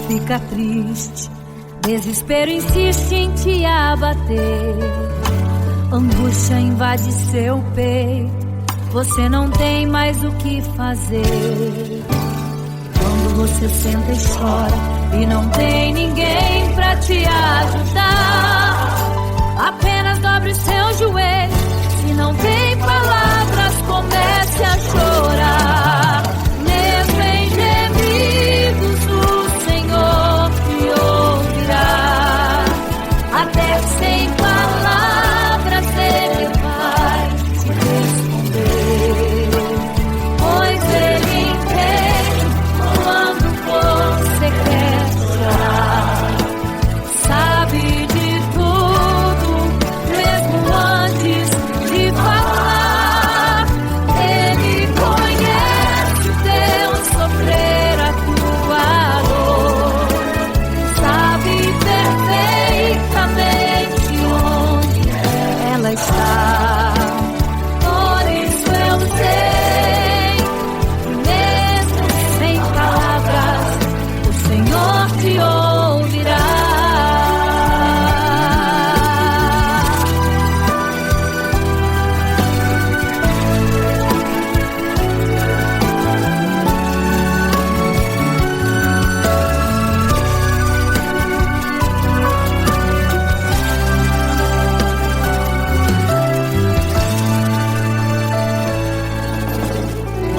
fica triste, desespero insiste em te abater, angústia invade seu peito, você não tem mais o que fazer. Quando você senta e chora e não tem ninguém pra te ajudar, apenas dobre seu joelho, se não tem palavras, comece a chorar. Mesmo em gemidos o Senhor te ouvirá, até sem palavras Ele vai te responder, pois Ele entende quando você quer chorar, sabe de tudo, mesmo antes de falar. Ele conhece o teu sofrer, a tua dor, sabe perfeitamente onde ela está. Por isso eu sei que mesmo sem palavras o Senhor te ouvirá.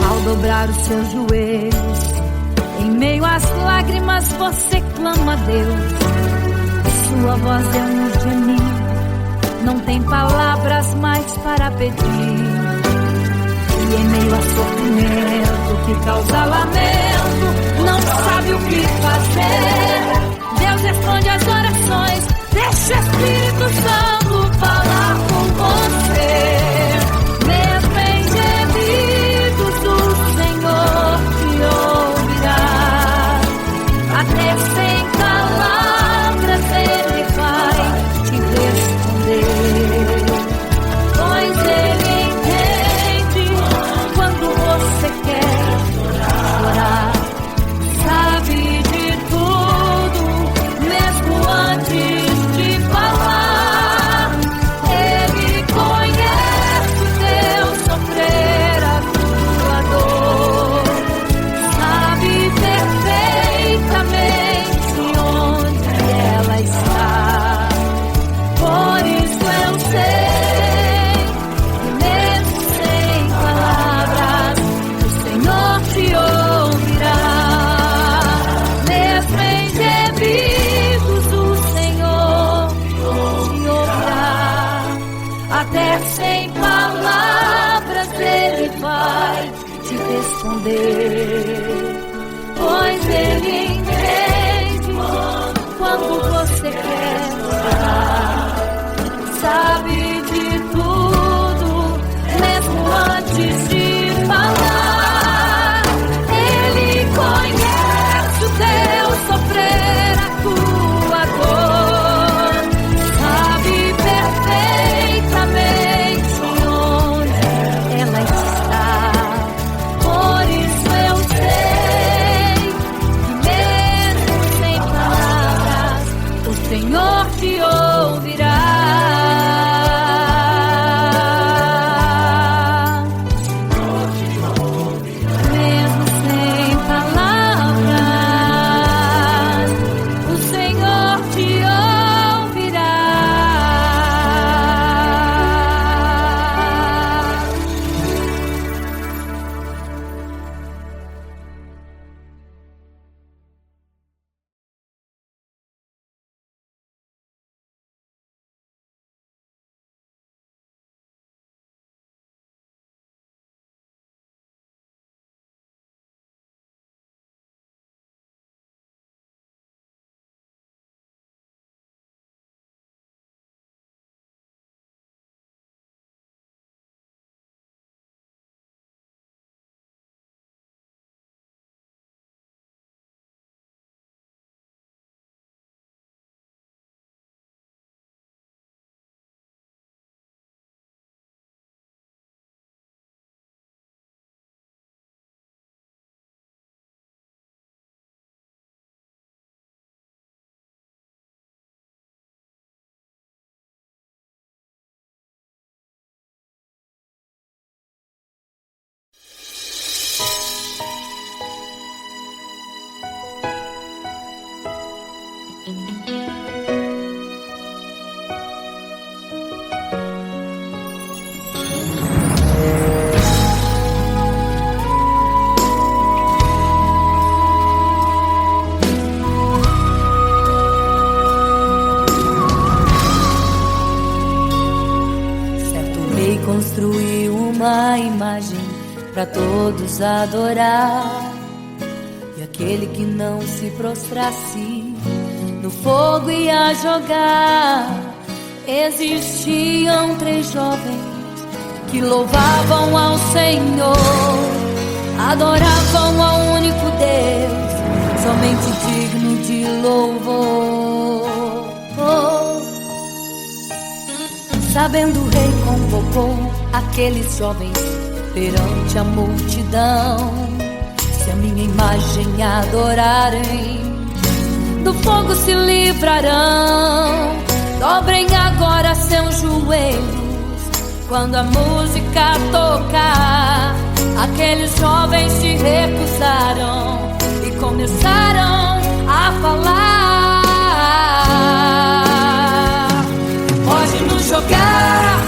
Ao dobrar os seus joelhos, em meio às lágrimas você clama a Deus. Sua voz é um gemido, não tem palavras mais para pedir. E em meio a sofrimento que causa lamento, não sabe o que fazer. Deus responde às orações, deixa o Espírito Santo falar com você. Mesmo em gemidos o Senhor te ouvirá, até sem palavras Ele vai te responder, pois Ele entende quando você quer chorar, sabe de tudo, mesmo antes de falar. Ele conhece o teu sofrer, a tua dor, sabe perfeitamente onde ela está. Por isso eu sei que mesmo sem palavras o Senhor te ouvirá. Mesmo em gemidos o Senhor te ouvirá, até sem palavras Ele vai te responder, pois Ele entende quando você quer chorar, sabe de tudo, mesmo antes de falar. Ele conhece o teu sofrer, a tua dor, sabe perfeitamente onde ela está. Por isso eu sei imagem para todos adorar. E aquele que não se prostrasse no fogo ia jogar. Existiam 3 jovens que louvavam ao Senhor, adoravam ao único Deus, somente digno de louvor. Sabendo o rei convocou aqueles jovens perante a multidão. Se a minha imagem adorarem, do fogo se livrarão. Dobrem agora seus joelhos quando a música tocar. Aqueles jovens se recusaram e começaram a falar. Pode nos jogar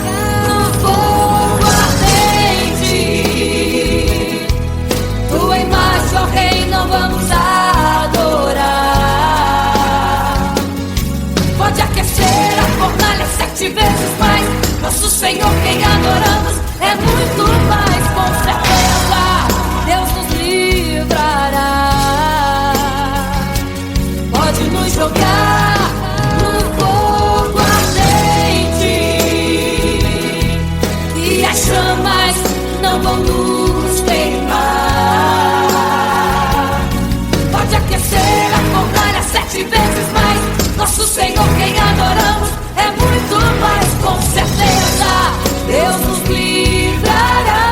no fogo ardente, tua imagem, ó Rei, não vamos adorar. Pode aquecer a fornalha 7 vezes mais. Nosso Senhor, quem adoramos, é muito mais. Com certeza Deus nos livrará. Pode nos jogar no fogo ardente e as chamas não vão nos queimar. Pode aquecer a fornalha 7 vezes mais. Nosso Senhor, quem adoramos, é muito mais. Com certeza Deus nos livrará.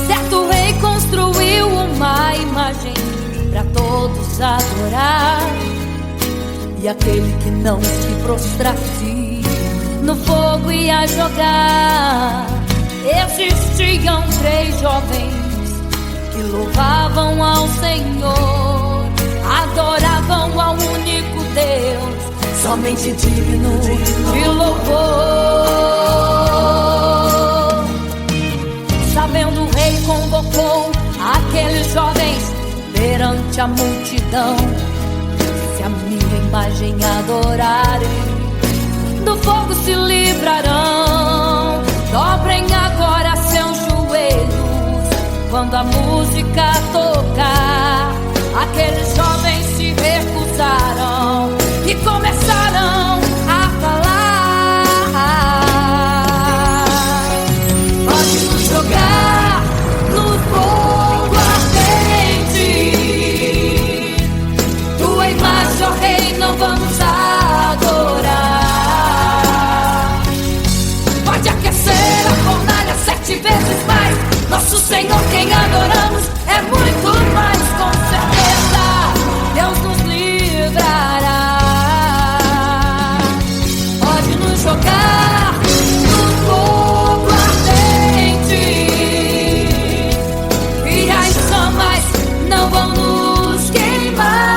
Certo rei construiu uma imagem para todos adorar. E aquele que não se prostrasse no fogo ia jogar. Existiam 3 jovens que louvavam ao Senhor, adoravam ao único Deus, somente digno de louvor. Sabendo o rei convocou aqueles jovens perante a multidão. Se a minha imagem adorarem, do fogo se livrarão. Dobrem agora seus joelhos quando a música tocar. Aqueles jovens se recusaram e começaram a falar. Pode nos jogar no fogo ardente, tua imagem, ó Rei, não vamos adorar. Pode aquecer a fornalha 7 vezes mais. Nosso Senhor, quem adoramos, é muito mais. Com certeza Deus nos livrará. Pode nos jogar no fogo ardente e as chamas não vão nos queimar.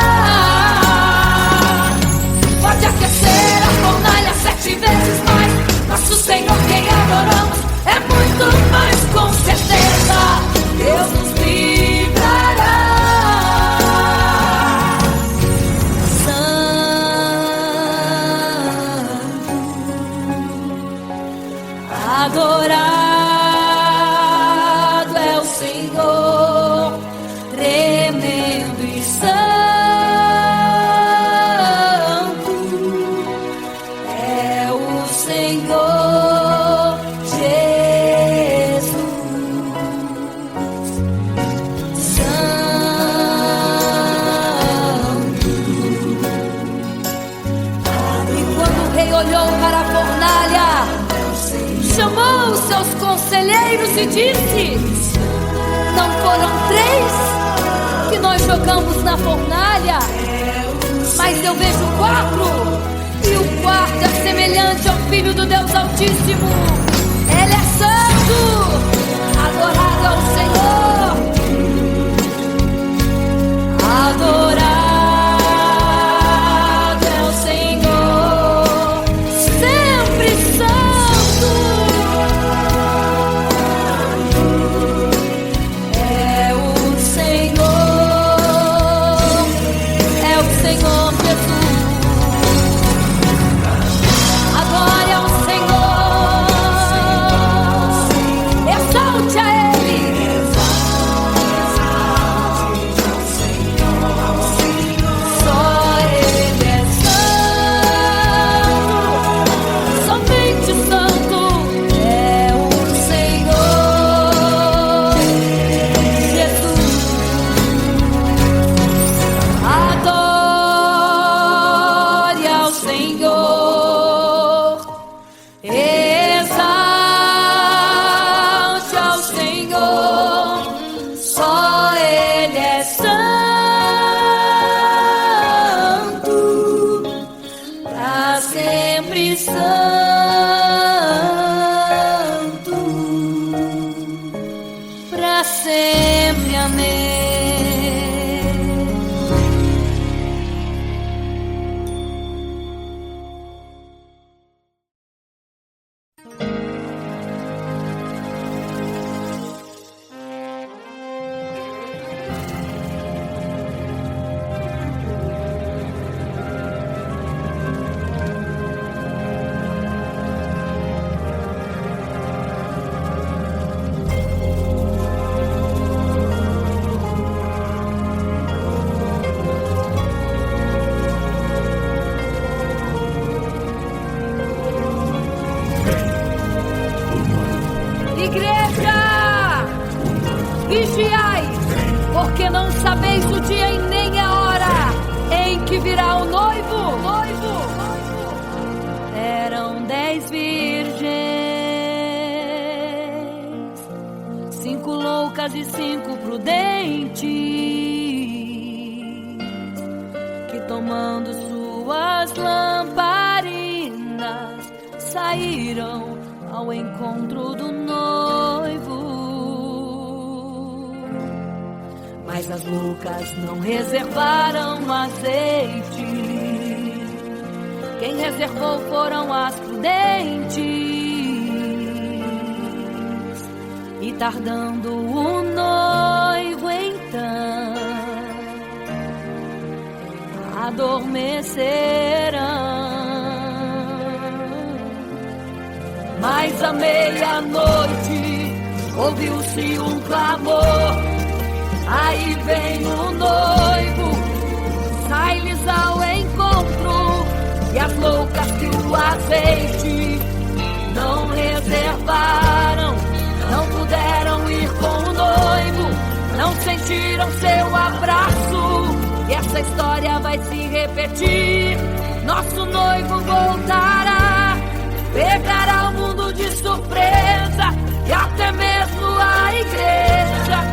Pode aquecer a fornalha 7 vezes mais. Nosso Senhor, quem adoramos, é muito mais. Com certeza Deus nos livrará. Adorado é o Senhor, tremendo e santo é o Senhor Jesus. Santo. E quando o rei olhou para a fornalha, chamou os seus conselheiros e disse: não foram 3 que nós jogamos na fornalha, mas eu vejo 4, e o 4 é semelhante ao Filho do Deus Altíssimo. Ele é santo. Adorado ao Senhor. Adorado é o Senhor, sempre santo. loucas e 5 prudentes, que tomando suas lamparinas saíram ao encontro do noivo. Mas as loucas não reservaram azeite. Quem reservou foram as prudentes. E tardando o noivo então, adormecerão. Mas à meia-noite ouviu-se um clamor: aí vem o noivo, sai-lhes ao encontro. E as loucas que o azeite não reservaram, não puderam ir com o noivo, não sentiram seu abraço. E essa história vai se repetir. Nosso noivo voltará, pegará o mundo de surpresa, e até mesmo a igreja.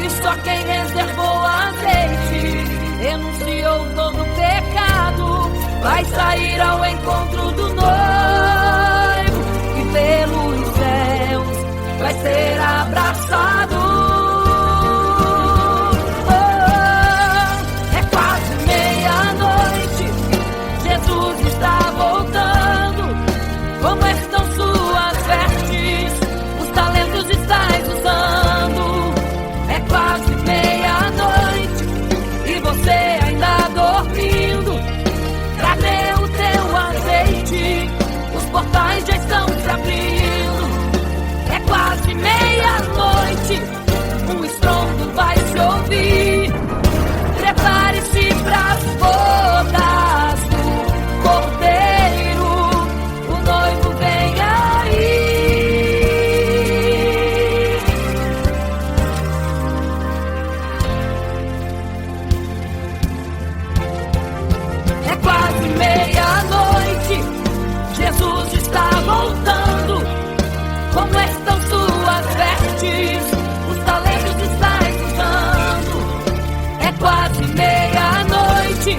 E só quem reservou azeite, renunciou todo pecado, vai sair ao encontro do noivo, e pelos céus vai ser abraçado. É quase meia-noite, Jesus está voltando. Como estão suas vestes? Os talentos estáis usando. É quase meia-noite e você ainda dormindo. Cadê o teu azeite? Os portais já estão se abrindo. É quase meia-noite, um estrondo vai se ouvir. Prepare-se pras bodas do Cordeiro, o noivo vem aí. É quase meia-noite, Jesus está voltando. Como estão suas vestes? Os talentos estáis usando. É quase meia-noite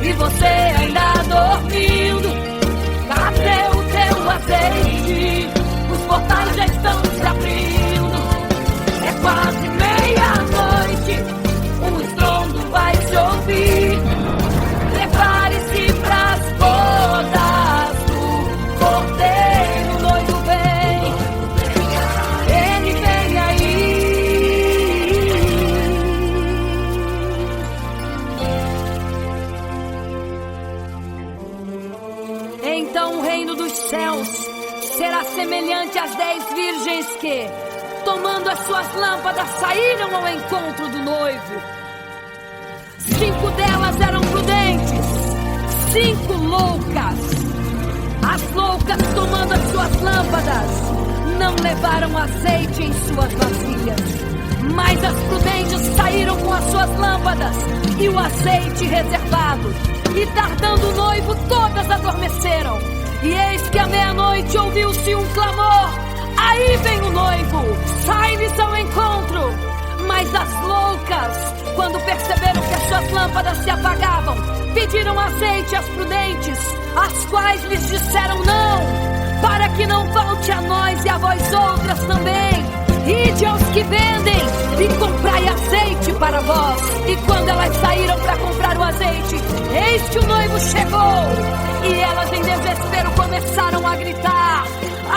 e você ainda dormindo. Cadê o teu azeite? Os portais já estão se abrindo. É quase meia-noite, um estrondo vai se ouvir. Prepare-se pras bodas do Cordeiro, o noivo vem. Ele vem aí. Então o reino dos céus será semelhante às 10 virgens que, tomando as suas lâmpadas, saíram ao encontro do noivo. 5 delas eram prudentes, 5 loucas. As loucas, tomando as suas lâmpadas, não levaram azeite em suas vasilhas. Mas as prudentes saíram com as suas lâmpadas e o azeite reservado. E tardando o noivo, todas adormeceram. E eis que à meia-noite ouviu-se um clamor: aí vem o noivo, sai-lhes ao encontro. Mas as loucas, quando perceberam que as suas lâmpadas se apagavam, pediram azeite às prudentes, as quais lhes disseram não, para que não falte a nós e a vós outras também. Ide aos que vendem e comprai azeite para vós. E quando elas saíram para comprar o azeite, eis que o noivo chegou. E elas em desespero começaram a gritar: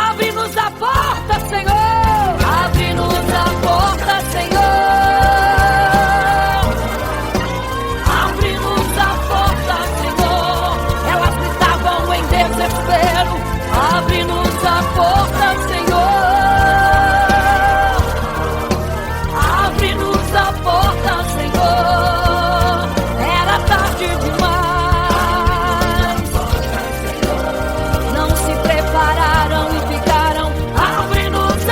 abre-nos a porta, Senhor! Abre-nos a porta, Senhor! Abre-nos a porta, Senhor! Elas gritavam em desespero: abre-nos a porta, Senhor! Abre-nos a porta, Senhor! Era tarde demais. Não se prepararam e ficaram: abre-nos a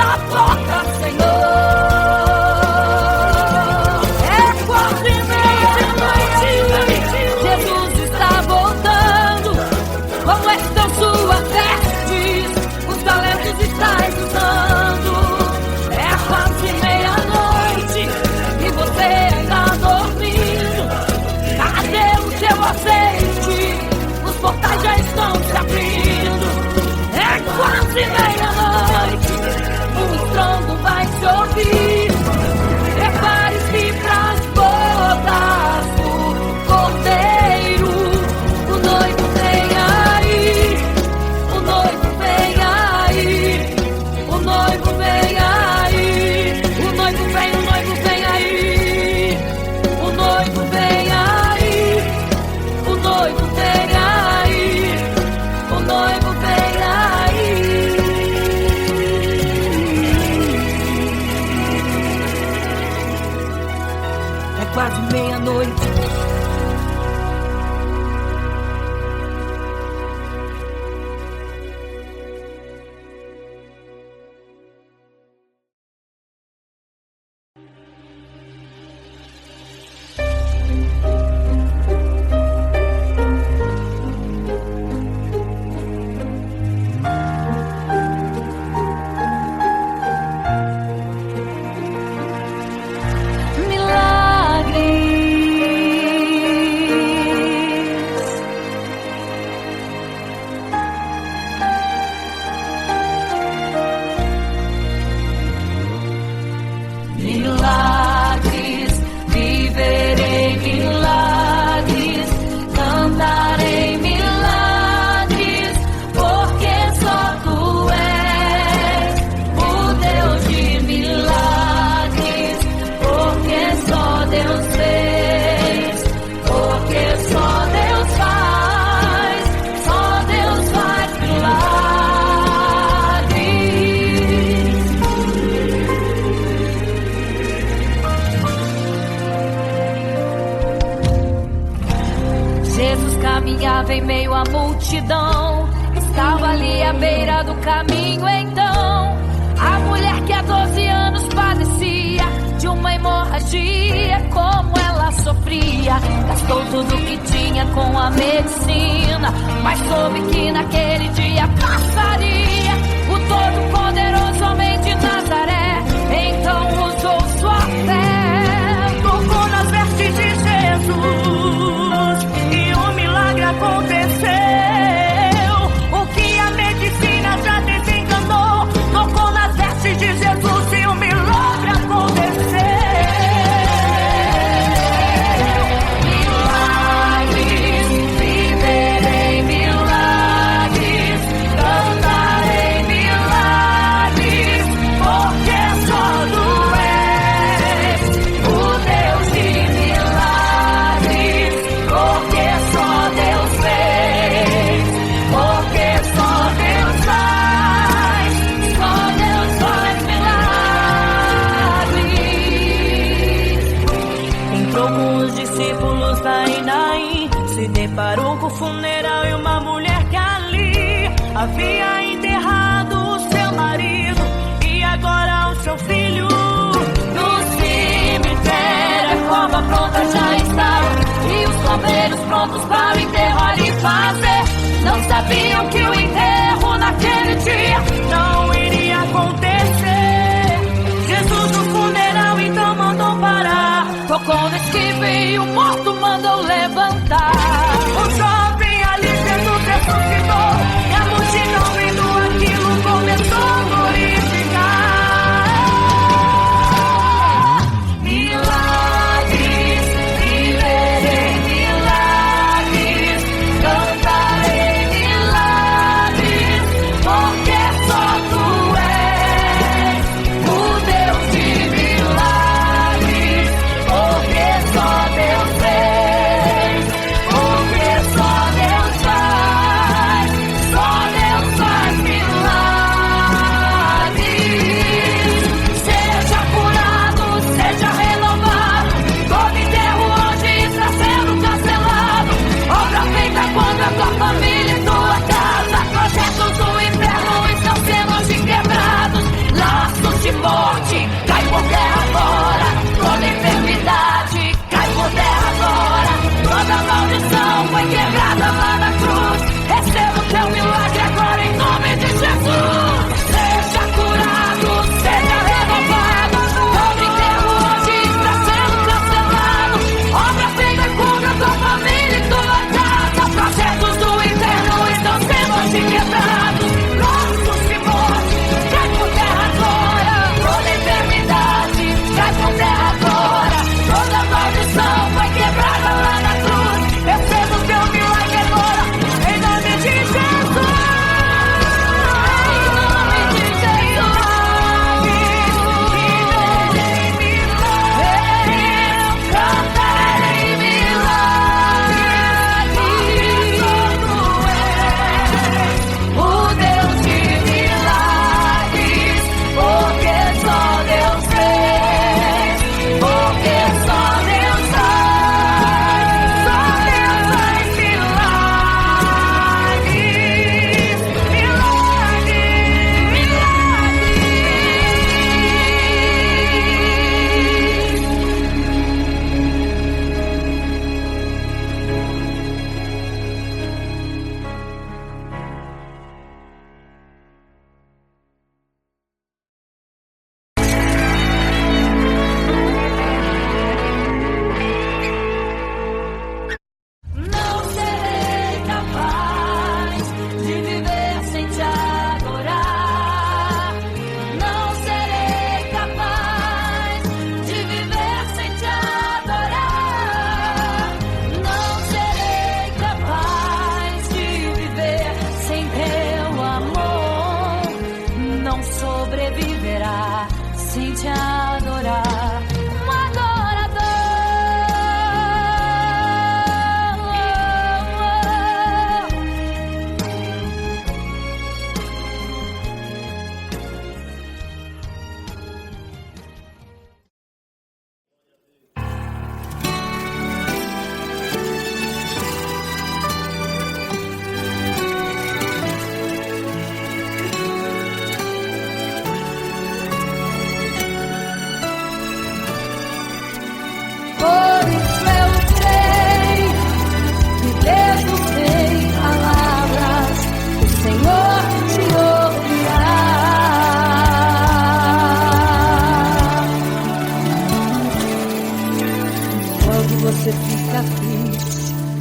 caminhava em meio à multidão. Estava ali à beira do caminho então a mulher que há 12 anos padecia de uma hemorragia. Como ela sofria, gastou tudo que tinha com a medicina, mas soube que naquele dia passaria o todo-poderoso homem de Nazaré. Então usou sua fé, tocou nas vestes de Jesus e um milagre aconteceu. O que a medicina já desenganou, tocou nas vestes de Jesus e um milagre aconteceu. Milagres, viverei milagres, cantarei milagres, porque só tu és o Deus de milagres, porque só Deus fez, porque só Deus faz milagres. Entrou com os discípulos lá em Naim, se deparou com o funeral e uma mulher que ali havia enterrado o seu marido e agora o seu filho. No cemitério a cova pronta já estava e os coveiros prontos para o enterro ali fazer. Não sabiam que o enterro naquele dia não iria acontecer. Jesus no funeral então mandou parar, tocou no esquife e o morto mandou levantar. O jovem ali Jesus ressuscitou e a multidão vendo aquilo começou a glorificar. Milagres, viverei milagres, cantarei milagres,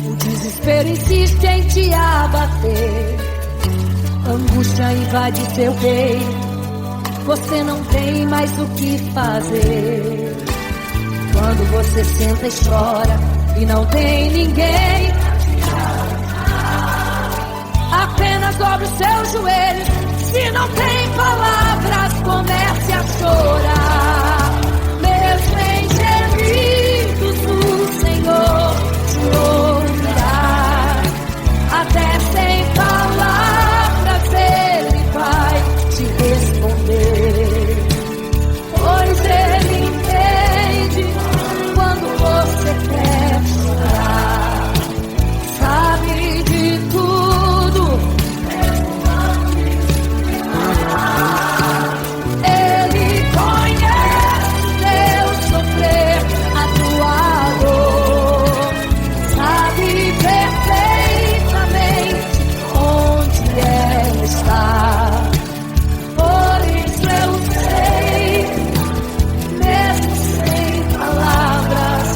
O desespero insiste em te abater, angústia invade seu peito, você não tem mais o que fazer. Quando você senta e chora e não tem ninguém, apenas dobre os seus joelhos. Se não tem palavras, comece a chorar. Mesmo em gemidos, o Senhor te ouvirá. Até sem palavras Ele vai te responder, pois Ele entende quando você quer chorar. Sabe de tudo, Ele conhece teu sofrer, a tua dor. Sabe perfeitamente onde ela está. Por isso eu sei, mesmo sem palavras,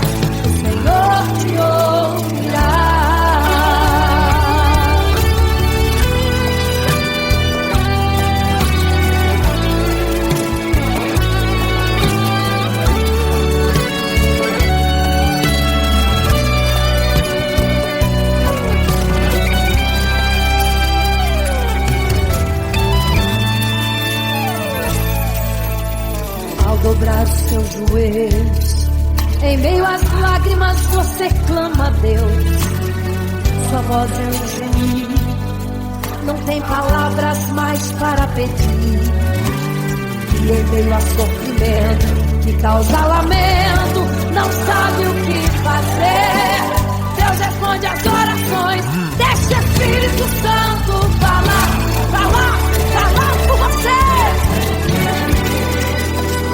o Senhor te ouvirá. Ao dobrar os seus joelhos, em meio às lágrimas você clama a Deus. Sua voz é um gemido, não tem palavras mais para pedir. E em meio a sofrimento que causa lamento, não sabe o que fazer. Deus responde às orações, deixa o Espírito Santo falar por você. O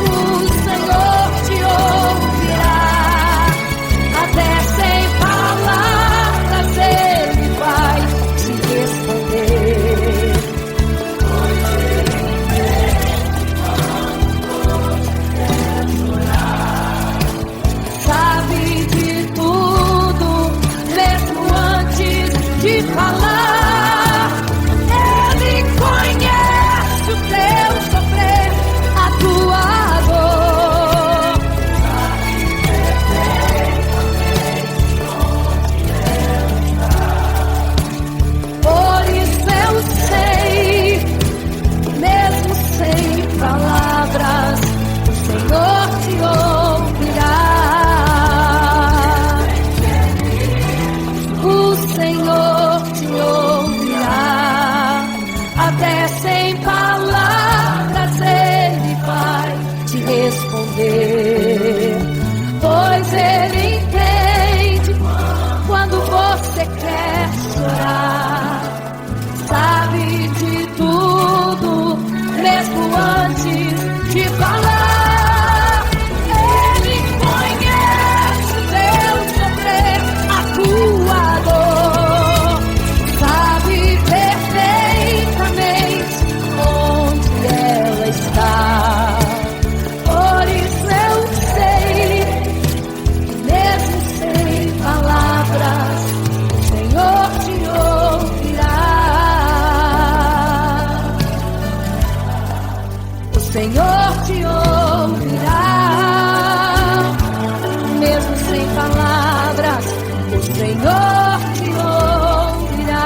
Senhor te ouvirá. Até sem palavras Ele vai te responder. Sabe de tudo, mesmo antes de falar. Ele conhece o teu sofrer, a tua dor. Por isso eu sei, mesmo sem palavras, o Senhor te ouvirá. O Senhor te ouvirá. Até sem palavras Ele vai te responder, pois Ele entende quando você quer chorar. Sabe de tudo, mesmo antes de falar. Ele conhece o teu sofrer, a tua dor. Sabe perfeitamente onde ela está. Por isso eu sei, mesmo sem palavras, o Senhor te ouvirá. O Senhor te ouvirá. Mesmo sem palavras, o Senhor te ouvirá.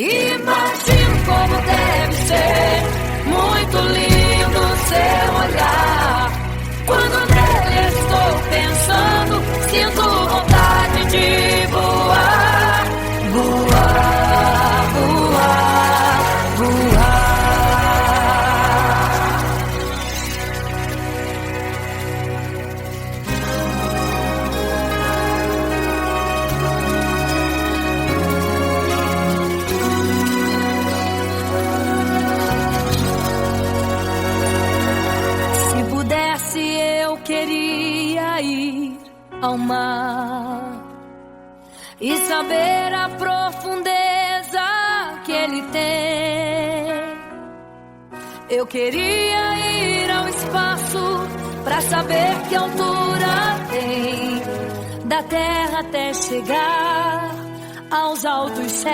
Imagino como deve ser muito lindo seu olhar. Quando nele estou pensando, sinto vontade de voar, voar, voar, voar. saber a profundeza que Ele tem. Eu queria ir ao espaço pra saber que altura tem, da terra até chegar aos altos céus.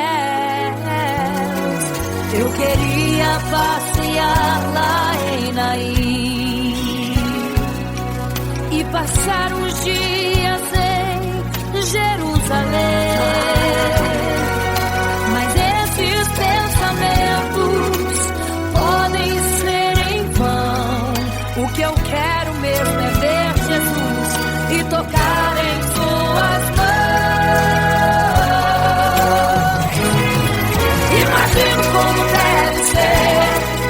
Eu queria passear lá em Naim e passar uns dias em Jerusalém. Mas esses pensamentos podem ser em vão. O que eu quero mesmo é ver Jesus e tocar em suas mãos. Imagino como deve ser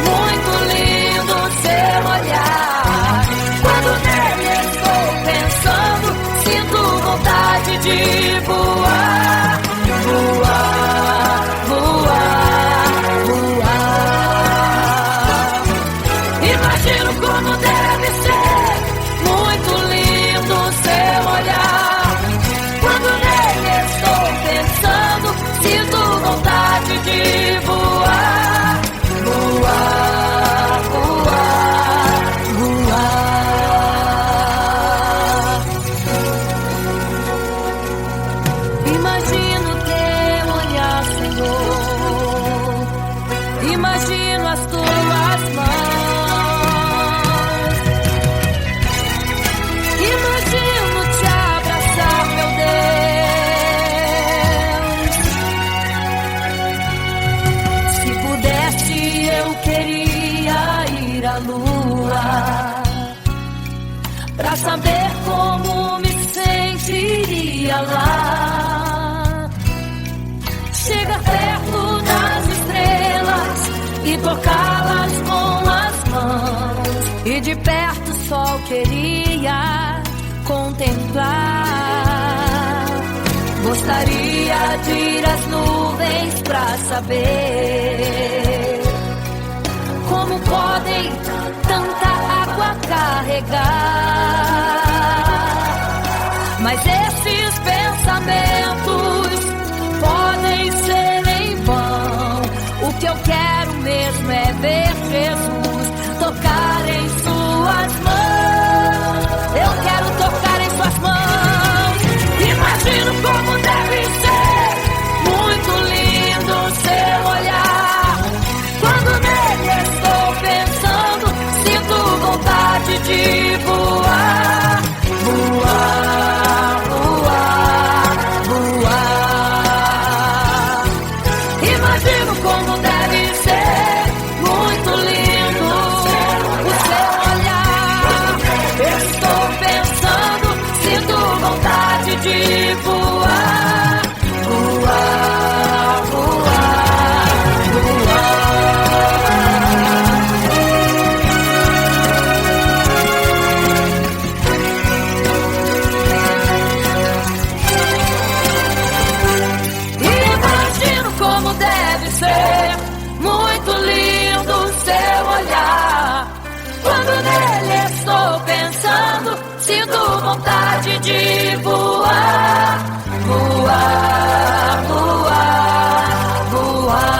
muito lindo seu olhar. Quando nele estou pensando, sinto vontade de voar, voar, voar, voar. Imagino como deve ser muito lindo seu olhar. Quando nele estou pensando, sinto vontade de voar, voar, voar, voar. Imagino teu olhar, Senhor. Imagino as tuas mãos. Imagino te abraçar, meu Deus. Se pudesse, eu queria ir à lua pra saber como me sentiria lá. Chegar perto das estrelas e tocá-las com as mãos, e de perto só queria contemplar. Gostaria de ir às nuvens pra saber como podem tanta água carregar. Mas esses pensamentos podem ser em vão. O que eu quero mesmo é ver Jesus tocar em suas mãos. Eu quero tocar em suas mãos. Imagino como deve ser muito lindo seu olhar. Quando nele estou pensando, sinto vontade de voar, voar, voar, voar. Imagino como deve ser muito lindo o seu olhar. Estou pensando, sinto vontade de voar, voar, voar, voar. Imagino como deve ser muito lindo o seu olhar. Quando nele estou pensando, sinto vontade de voar, voar, voar, voar.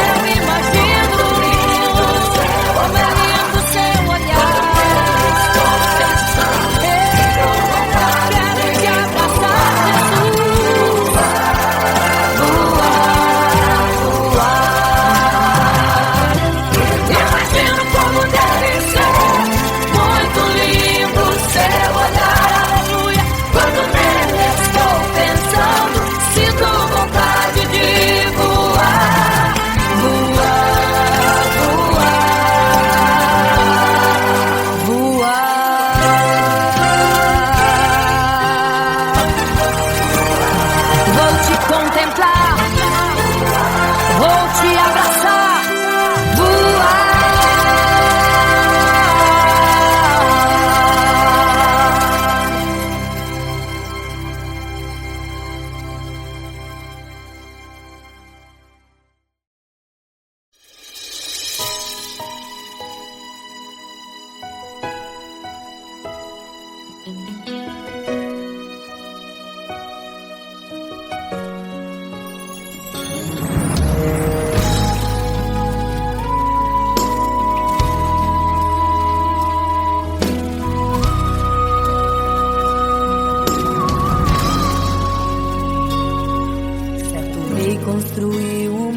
Eu imagino como é lindo o seu olhar. Eu quero te abraçar, Jesus. Voar, voar. Imagino como deve ser muito lindo o seu olhar. Aleluia. Quando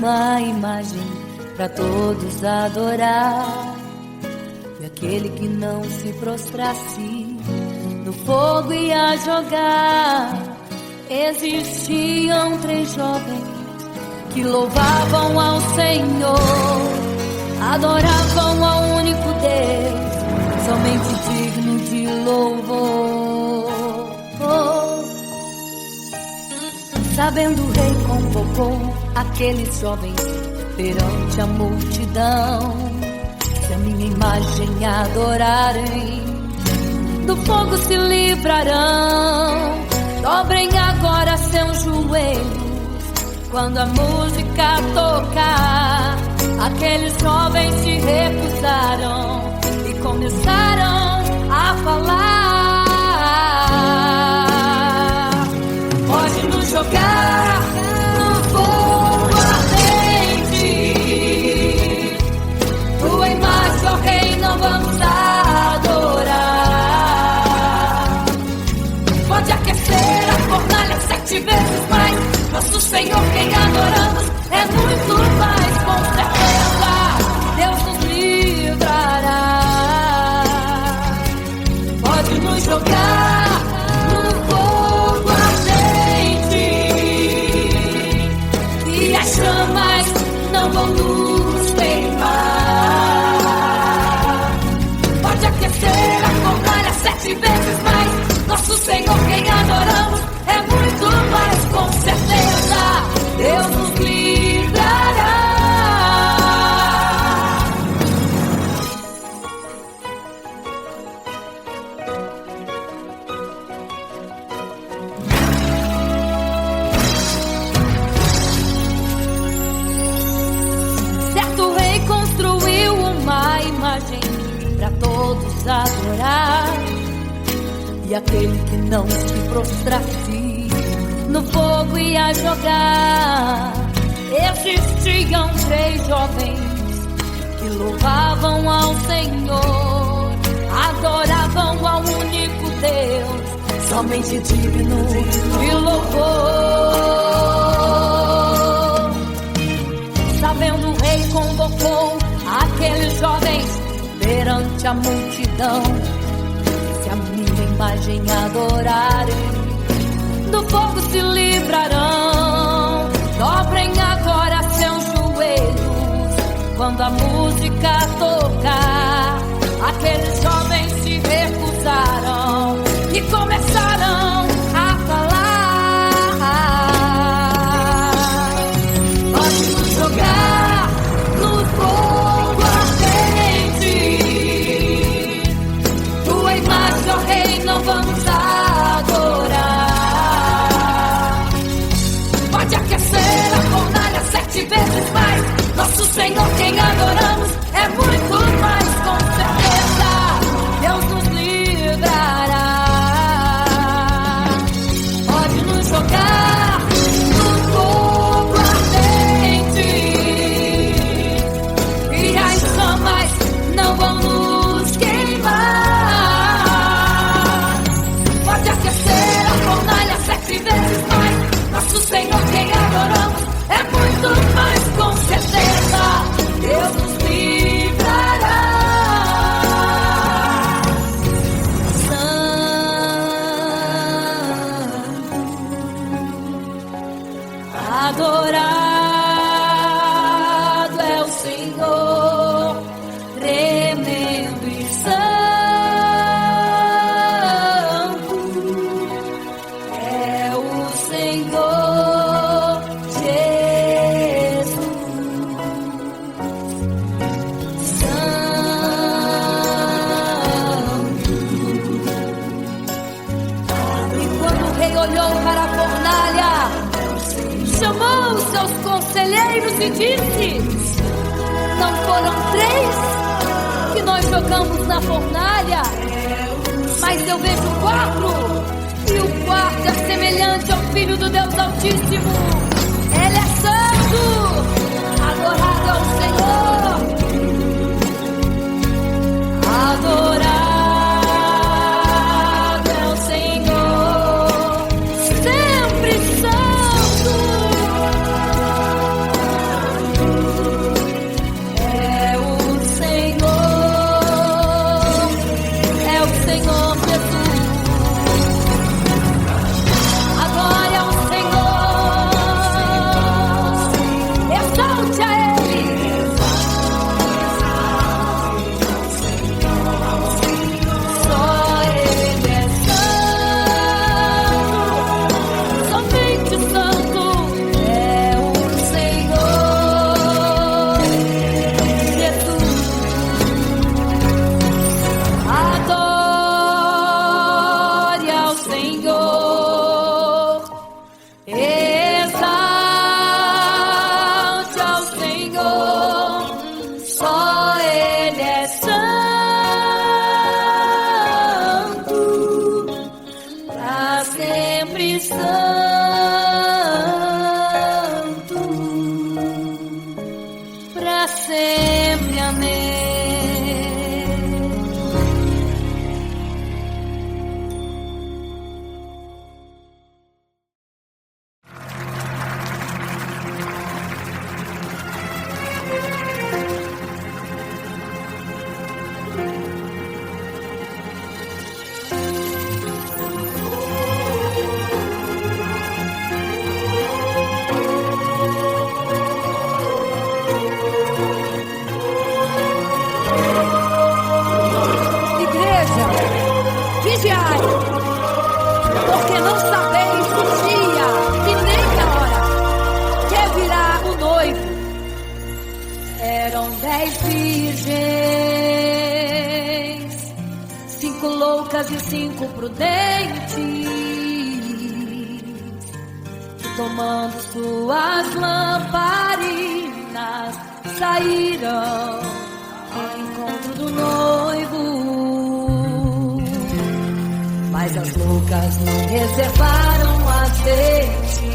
uma imagem para todos adorar. E aquele que não se prostrasse no fogo ia jogar. Existiam 3 jovens que louvavam ao Senhor, adoravam ao único Deus, somente digno de louvor. Sabendo o rei convocou aqueles jovens perante a multidão. Se a minha imagem adorarem, do fogo se livrarão. Dobrem agora seus joelhos quando a música tocar. Aqueles jovens se recusaram e começaram a falar. Pode nos jogar no fogo ardente, tua imagem, ó Rei, não vamos adorar. Pode aquecer a fornalha 7 vezes mais, nosso Senhor quem adoramos é muito mais, com certeza Deus nos livrará. Pode nos jogar no fogo ardente e as chamas não vão nos queimar. Pode aquecer a fornalha 7 vezes mais, nosso Senhor quem adoramos é muito mais, com certeza Deus nos livrará. Certo rei construiu uma imagem para todos adorar. E aquele que não se prostrasse no fogo ia jogar. Existiam 3 jovens que louvavam ao Senhor, adoravam ao único Deus, somente digno de louvor. Sabendo o rei convocou aqueles jovens perante a multidão. Se a minha imagem adorarem, do fogo se livrarão. Dobrem agora seus joelhos quando a música tocar. Aqueles jovens se recusaram e começaram a falar. Pode nos jogar no fogo ardente, tua imagem, ó Rei, não vamos adorar. Pode aquecer a fornalha 7 vezes mais, nosso Senhor quem adoramos é muito mais, com certeza Deus nos livrará. Pode nos jogar no fogo ardente e as chamas não vão nos queimar. Pode aquecer a fornalha 7 vezes mais, nosso Senhor quem adoramos é muito mais, com certeza Deus nos livrará. Adorado é o Senhor, tremendo e santo é o Senhor Jesus. Santo. E quando o rei olhou para a fornalha, chamou os seus conselheiros e disse: não foram 3 que nós jogamos na fornalha, mas eu vejo 4, e o quarto é semelhante ao Filho do Deus Altíssimo. Ele é santo, adorado ao Senhor, adorado é o Senhor, sempre santo. sempre santo, pra sempre, amém. Vigiai, porque não sabeis o dia e nem a hora que virá o noivo. Eram 10 virgens, 5 loucas e 5 prudentes, tomando suas lamparinas, saíram ao encontro do noivo. Mas as loucas não reservaram azeite.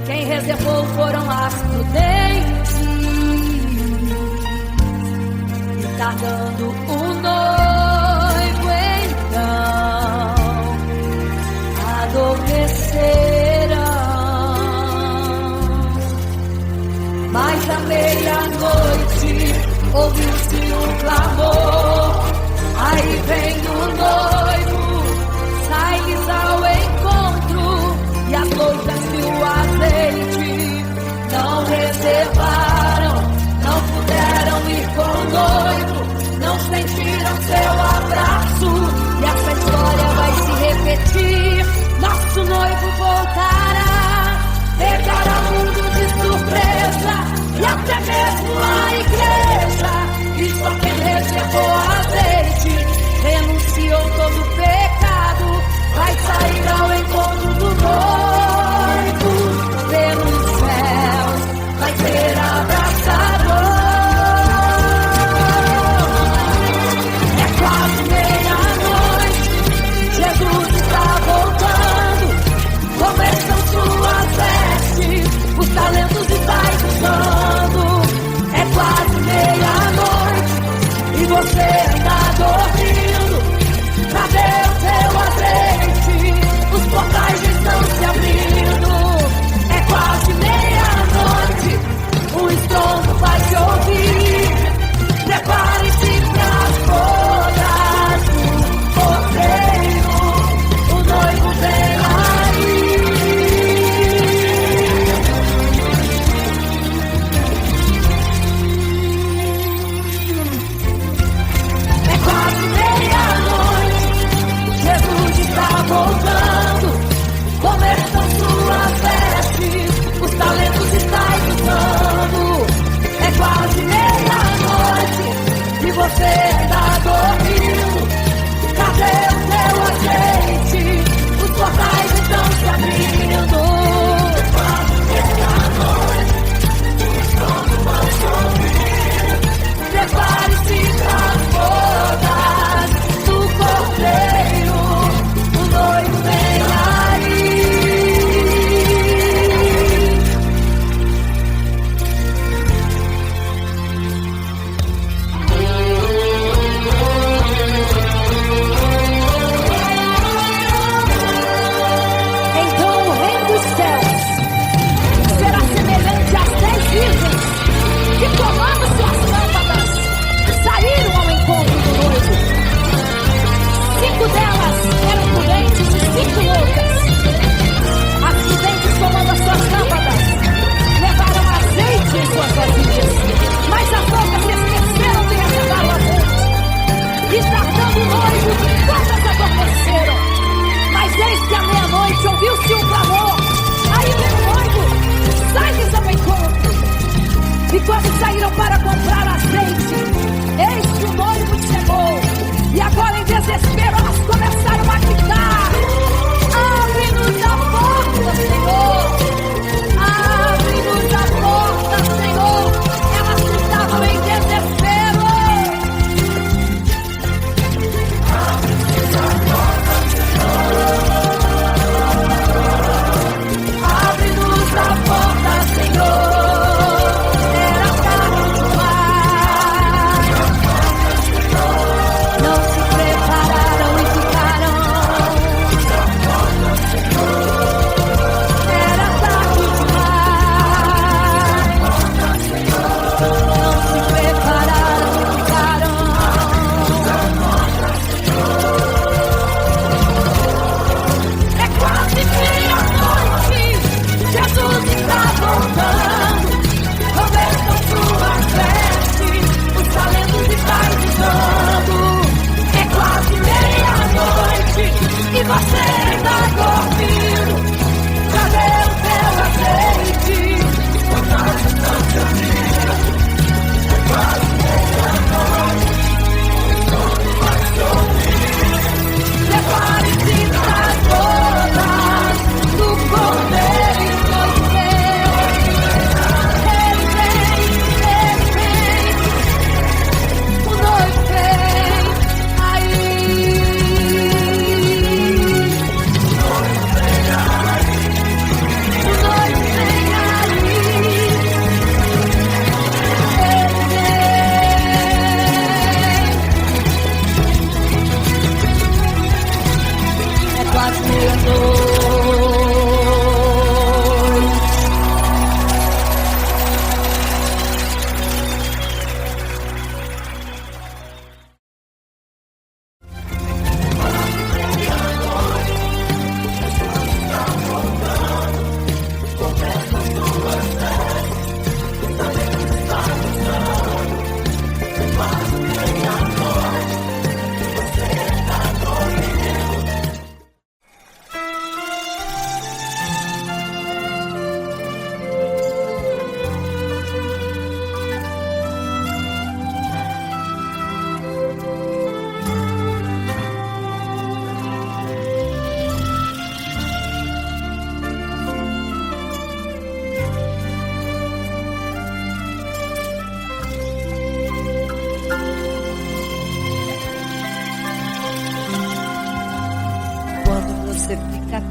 Quem reservou foram as prudentes. E tardando o noivo então adormeceram. Mas à meia-noite ouviu-se um clamor. Aí vem o noivo, sai-lhes ao encontro, e as loucas e o azeite não reservaram, não puderam ir com o noivo, não sentiram seu abraço, e essa história vai se repetir. Nosso noivo voltará, pegará o mundo de surpresa, e até mesmo a igreja. E só quem reservou azeite renunciou todo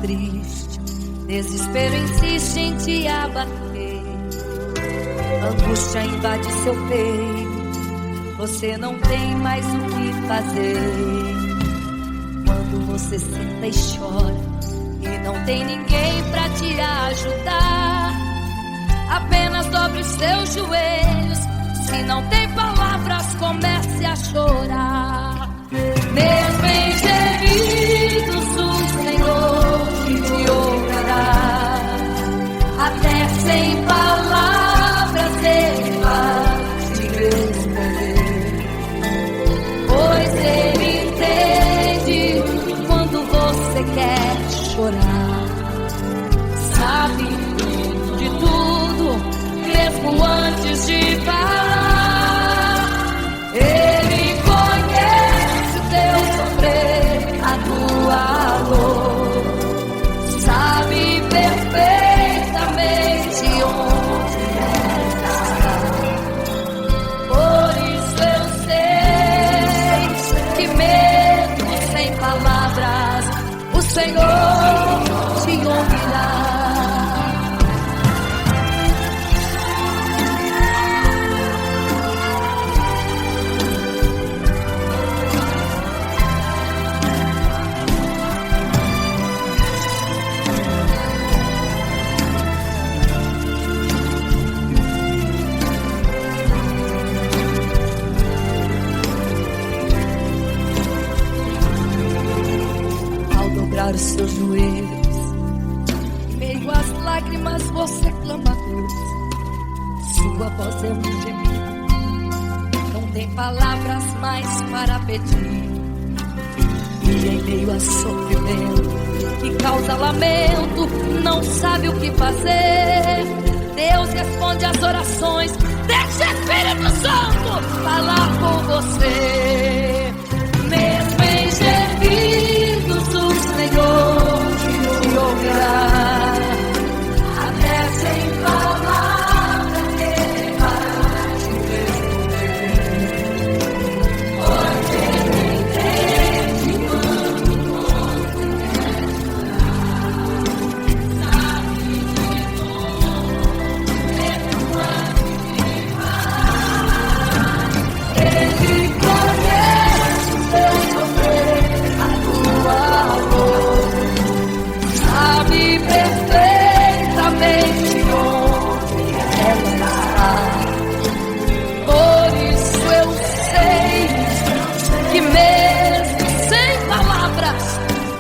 triste, desespero insiste em te abater, angústia invade seu peito, você não tem mais o que fazer. Quando você senta e chora e não tem ninguém pra te ajudar, apenas dobre os seus joelhos. Se não tem palavras, comece a chorar. Mesmo em gemidos, o Senhor te ouvirá. Até sem palavras Ele vai te responder, pois Ele entende quando você quer chorar. Sabe de tudo, mesmo antes de falar. Ele conhece o teu sofrer, a tua dor. Sabe perfeitamente onde está. Por isso eu sei que mesmo sem palavras, o Senhor te ouvirá. Os seus joelhos, em meio às lágrimas você clama a Deus. Sua voz é um gemido, não tem palavras mais para pedir. E em meio a sofrimento que causa lamento, não sabe o que fazer. Deus responde às orações, deixa o Espírito Santo falar com você. Mesmo em gemidos, o Senhor te ouvirá. Até sem palavras Ele vai te responder, pois Ele entende quando você quer chorar. Sabe de tudo, mesmo antes de falar. Ele conhece o teu sofrer, a tua dor. Sabe perfeitamente onde ela está. Por isso eu sei que mesmo sem palavras,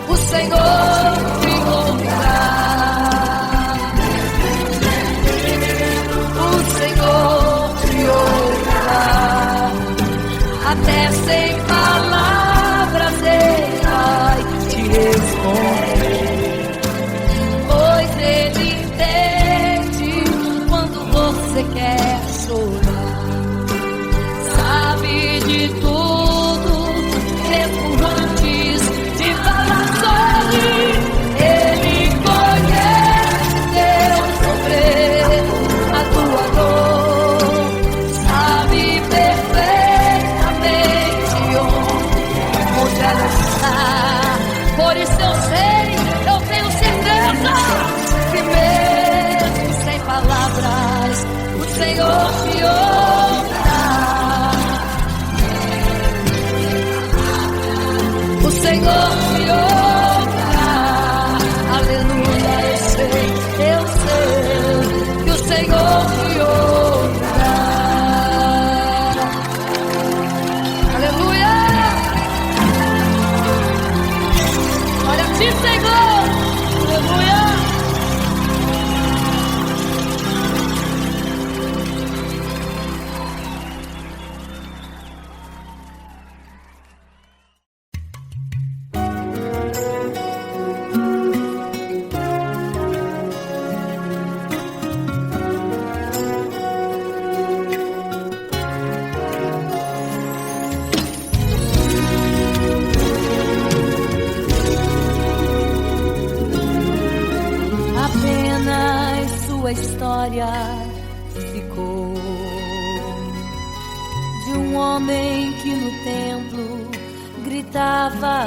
o Senhor te ouvirá. O Senhor te ouvirá. Até sem palavras Ele vai te responder, pois Ele entende quando você quer chorar. Sabe de tudo, mesmo antes de falar sobre. Ele conhece teu sofrer, a tua dor. Sabe perfeitamente onde ela está. Por isso eu sei, eu tenho certeza que mesmo sem palavras, o Senhor te ouvirá. O Senhor te ouvirá. Aleluia, eu sei que o Senhor te ouvirá. Aleluia. Glória a ti, Senhor. Aleluia. Sua história ficou de um homem que no templo gritava: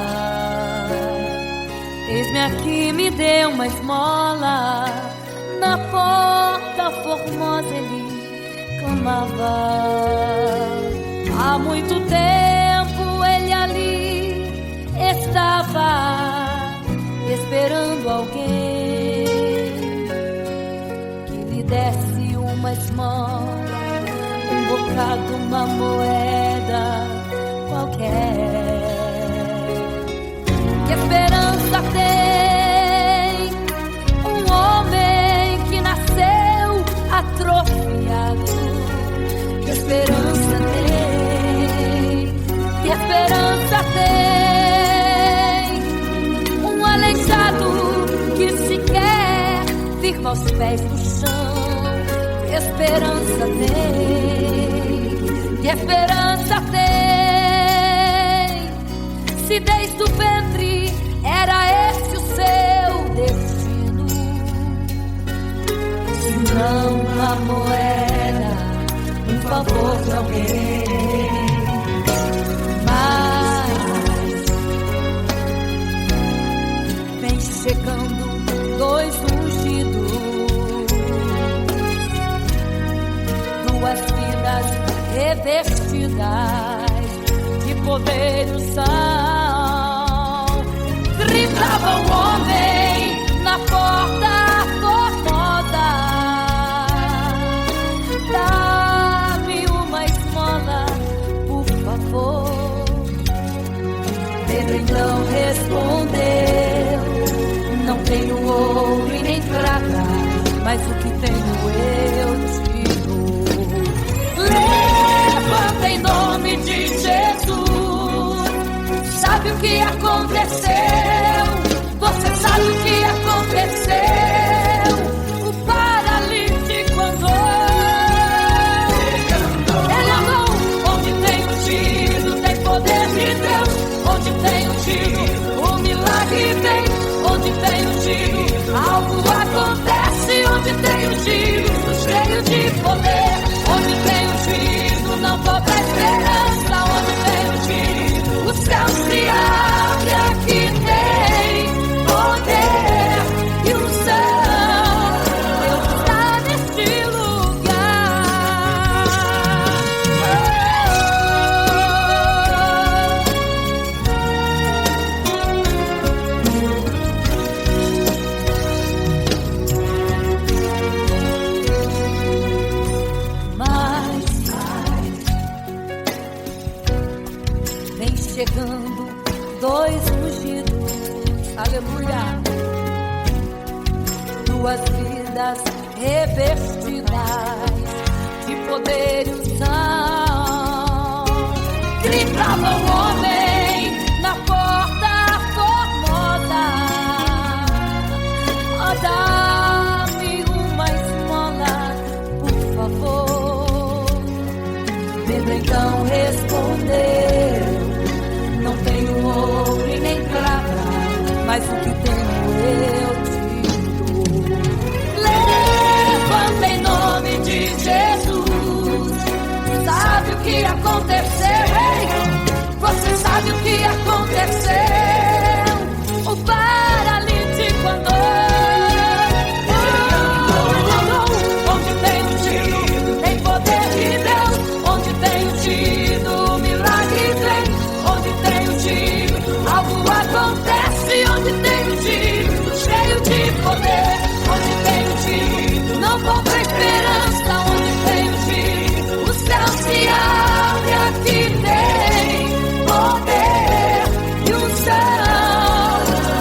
Eis-me aqui, me deu uma esmola. Na porta formosa ele clamava. Há muito tempo ele ali estava, esperando alguém que lhe desse uma esmola, um bocado, uma moeda qualquer. Que esperança tem um homem que nasceu atrofiado? Que esperança tem? Que esperança tem um aleijado que sequer firma os pés no chão? Que esperança tem? Que esperança tem? Se desde o ventre era esse o seu destino, se não uma moeda, um favor de alguém. Mas vem chegando dois ungidos, duas vidas revestidas de poder e unção. Gritava o homem na porta formosa: dá-me uma esmola, por favor. Pedro então respondeu: não tenho ouro e nem prata, mas o que tenho eu te dou. Levanta em nome de Jesus. Sabe o que aconteceu? Você sabe o que aconteceu? O paralítico andou. Ele andou onde tem ungido, tem poder de Deus. Onde tem ungido, o milagre vem. Onde tem ungido, algo acontece. Onde tem ungido, cheio de poder. Onde tem ungido, não falta esperança. Onde tem ungido, o céu se abre. Aqui tem poder e unção. Deus está neste lugar. Mas vem chegando dois ungidos, aleluia, duas vidas revestidas de poder e unção. Gritava o homem na porta formosa: oh, dá-me uma esmola, por favor. Pedro então respondeu: não tenho ouro e nem prata, mas o que tenho eu te dou. Levanta em nome de Jesus. Sabe o que aconteceu? Você sabe o que aconteceu? O paralítico andou. Onde tem ungido, tem poder de Deus. Onde tem ungido, milagre vem. Onde tem ungido, algo acontece. Onde tem ungido, cheio de poder. Onde tem ungido, não falta esperança. Onde tem ungido, o céu se abre. Aqui tem poder e unção.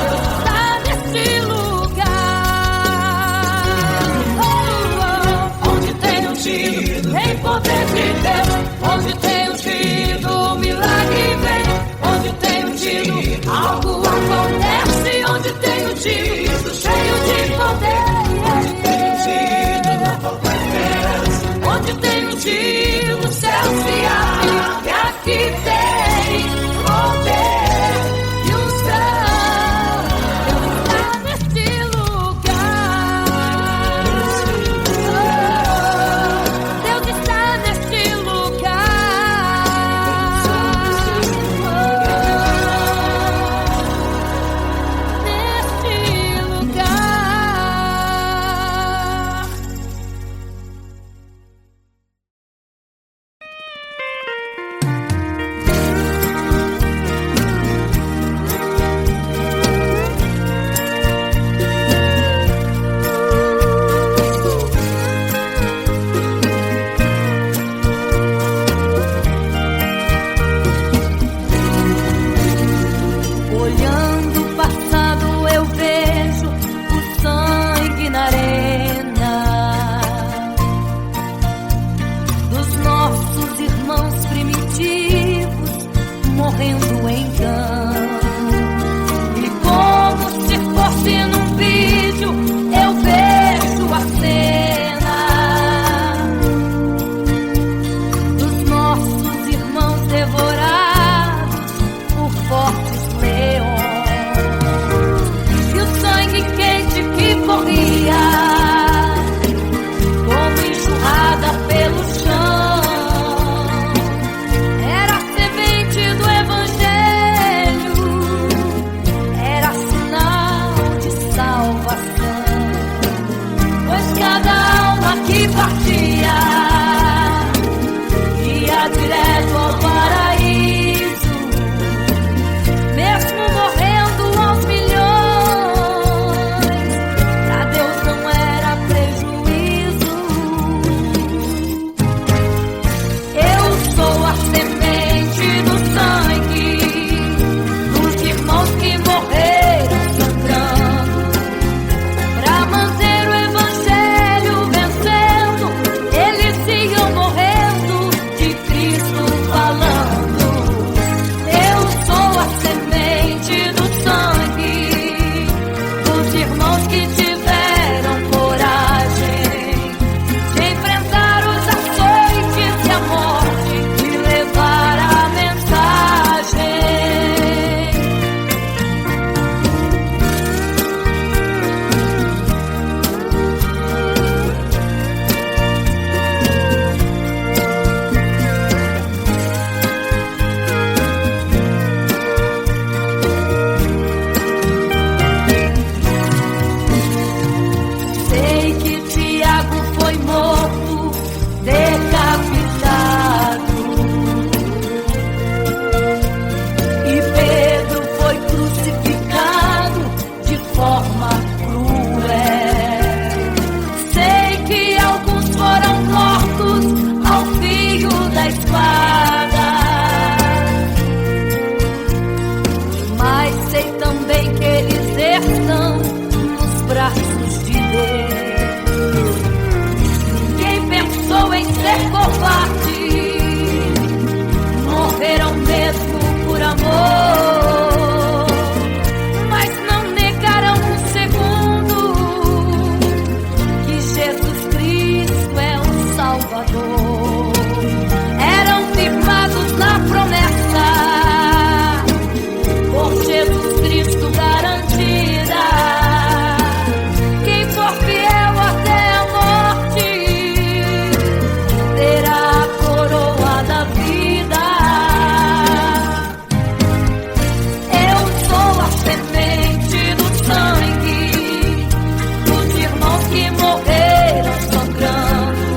Deus está neste lugar. Onde tem ungido, tem poder de Deus. Onde tem ungido, milagre vem. Onde tem ungido, algo acontece. Onde tem ungido, cheio de poder. Onde tem ungido, não falta esperança. Onde tem ungido, o céu se abre. E aqui tem poder e unção. Deus está neste lugar. Deus está neste lugar. que partia, ia direto ao paraíso, mesmo morrendo aos milhões, pra Deus não era prejuízo. Eu sou a semente do sangue dos irmãos que morreram sangrando, pra manter o evangelho vencendo. Eles iam morrendo, de Cristo falando. Eu sou a semente do sangue dos irmãos que tiveram coragem de enfrentar os açoites e a morte e levar a mensagem. Sei que Tiago foi morto, decapitado, e Pedro foi crucificado de forma cruel. Sei que alguns foram mortos ao fio da espada, mas sei também que eles estão nos braços de Deus. Ninguém pensou em ser covarde, morreram mesmo por amor, mas não negaram um segundo que Jesus Cristo é o Salvador. Eram firmados na promessa, por Jesus Cristo garantida. Quem for fiel até a morte terá a coroa da vida. Eu sou a semente do sangue dos irmãos que morreram sangrando,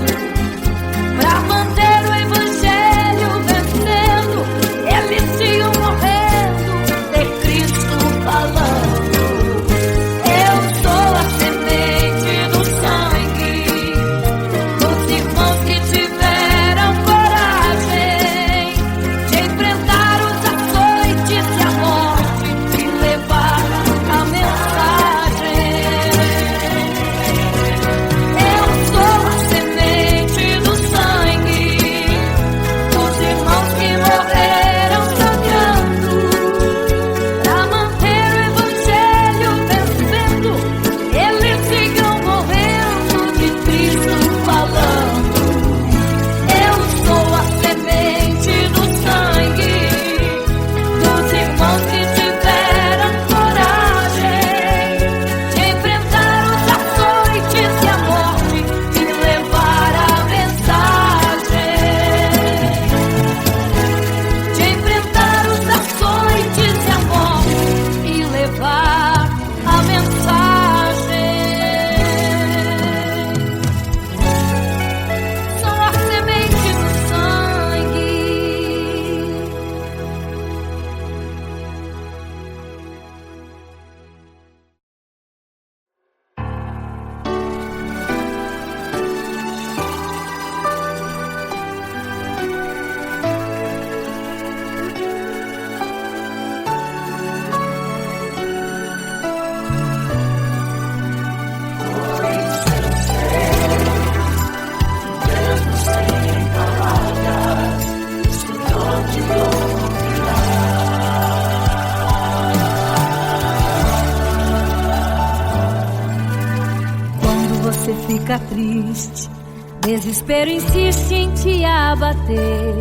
pra manter o evangelho vencendo. Eles iam morrendo, de Cristo falando. Eu sou a semente do sangue dos irmãos que tiveram coragem de enfrentar os açoites e a morte e levar a mensagem. Eu sou a semente do sangue dos irmãos que morreram sangrando, pra manter o evangelho vencendo. Eles iam morrendo, de Cristo falando. Eu sou a semente do sangue dos irmãos que tiveram coragem de enfrentar os açoites e a morte e levar a mensagem. De enfrentar os açoites e a morte e levar a mensagem. Sou a semente do sangue. Quando você fica triste, desespero insiste em te abater,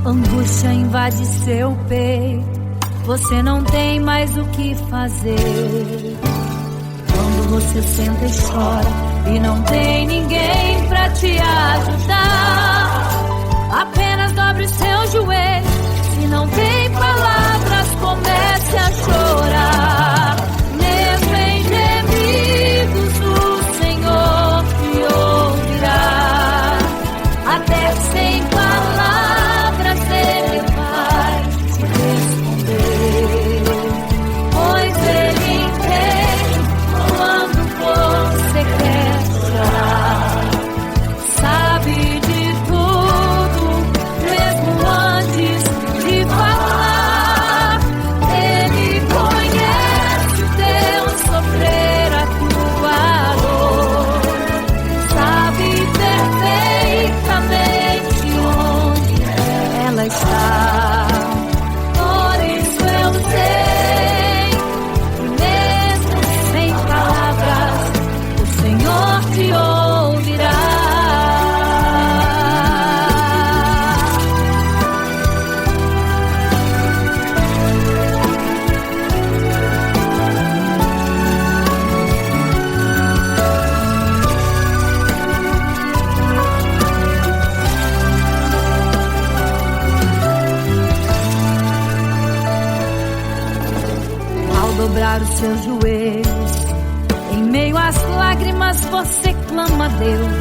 angústia invade seu peito, você não tem mais o que fazer. Quando você senta e chora e não tem ninguém pra te ajudar, apenas dobre seu joelho. Se não tem palavras, comece a chorar. Mesmo em gemidos, o Senhor te ouve. seus joelhos. Em meio às lágrimas você clama a Deus.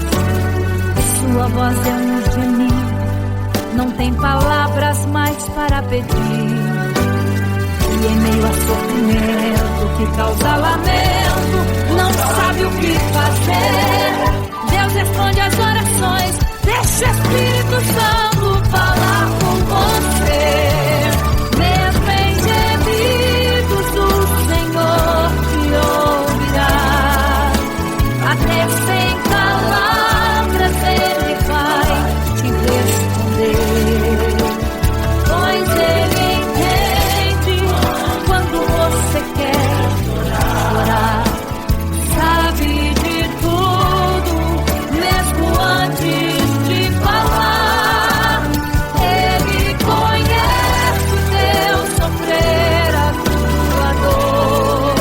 Sua voz é um gemido, não tem palavras mais para pedir. E em meio a sofrimento que causa lamento, não sabe o que fazer. Deus responde às orações, deixa o Espírito Santo falar com você. Mesmo em gemidos o Senhor te ouvirá. Até sem palavras Ele vai te responder. Pois Ele entende quando você quer chorar. Sabe de tudo, mesmo antes de falar. Ele conhece o teu sofrer, a tua dor.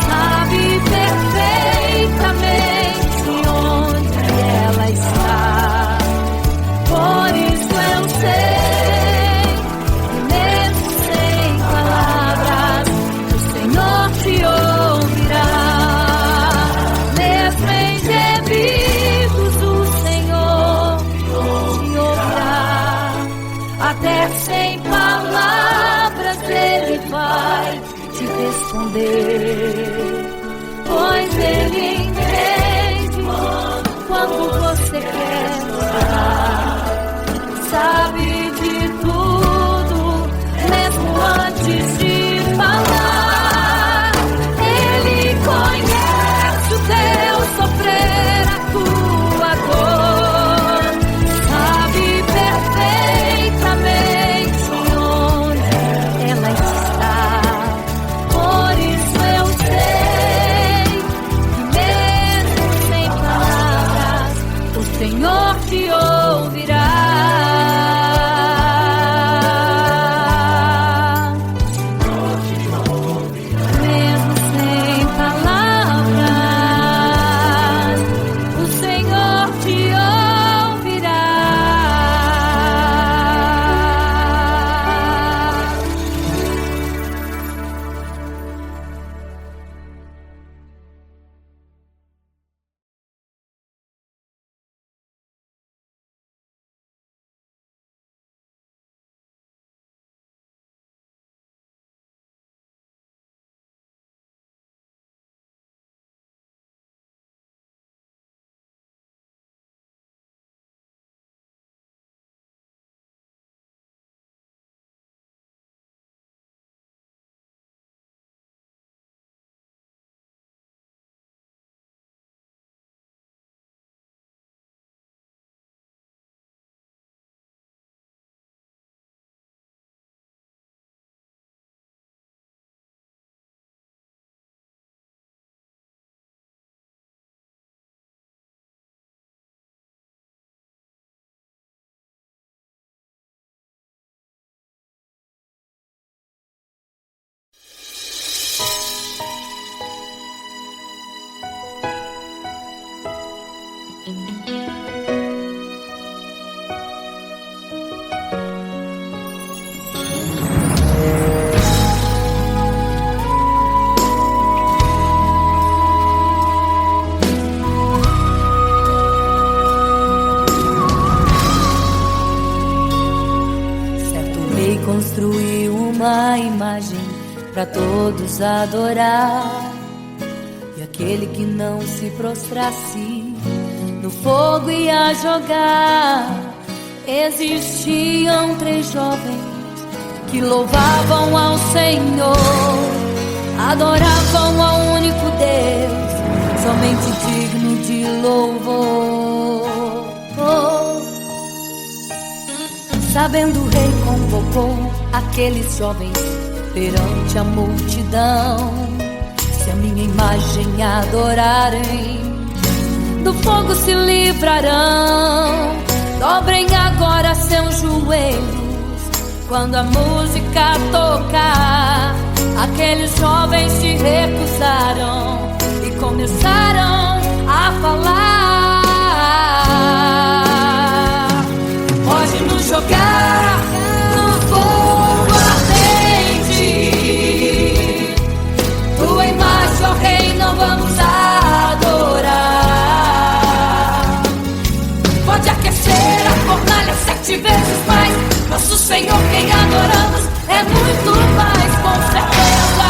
Sabe perfeitamente onde ela está. Por isso eu sei que mesmo sem palavras o Senhor te ouvirá. Mesmo em gemidos o Senhor te ouvirá. Até sem palavras Ele vai te responder. Pois Ele entende quando você quer chorar. Sabe de tudo, mesmo antes de falar. Ele conhece o teu sofrer, a tua dor. Sabe perfeitamente onde ela está. Por isso eu sei que mesmo sem palavras o Senhor te ouvirá. Mesmo sem palavras o Senhor te ouvirá. Construiu uma imagem para todos adorar, e aquele que não se prostrasse no fogo ia jogar. Existiam 3 jovens que louvavam ao Senhor, adoravam ao único Deus, somente digno de louvor. Sabendo o rei convocou aqueles jovens perante a multidão. Se a minha imagem adorarem, do fogo se livrarão. Dobrem agora seus joelhos quando a música tocar. Aqueles jovens se recusaram e começaram a falar. Pode nos jogar no fogo ardente, tu é muito mais, com certeza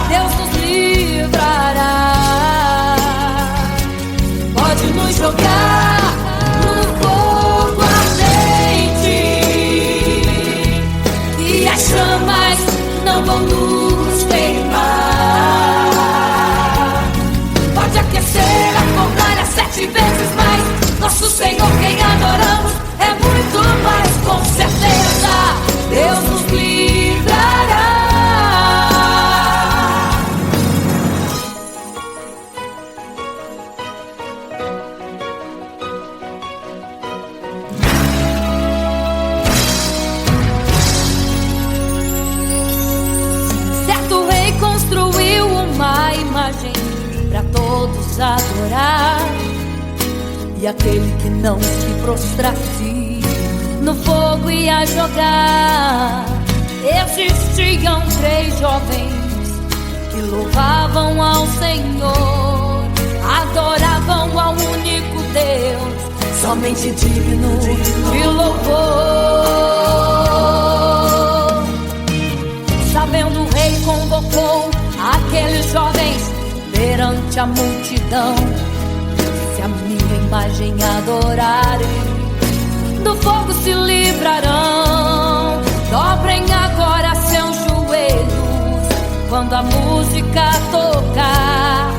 Deus nos livrará. Pode nos jogar no fogo ardente e as chamas não vão nos queimar. Pode aquecer a fornalha 7 vezes mais. Nosso Senhor, quem adoramos, é muito mais, com certeza Deus nos livrará. Certo rei construiu uma imagem para todos adorar, e aquele que não se prostrasse no fogo ia jogar. Existiam 3 jovens que louvavam ao Senhor, adoravam ao único Deus, somente digno de louvor. Sabendo, o rei convocou aqueles jovens perante a multidão: se a minha imagem adorarem, do fogo se livrarão. Dobrem agora seus joelhos quando a música tocar.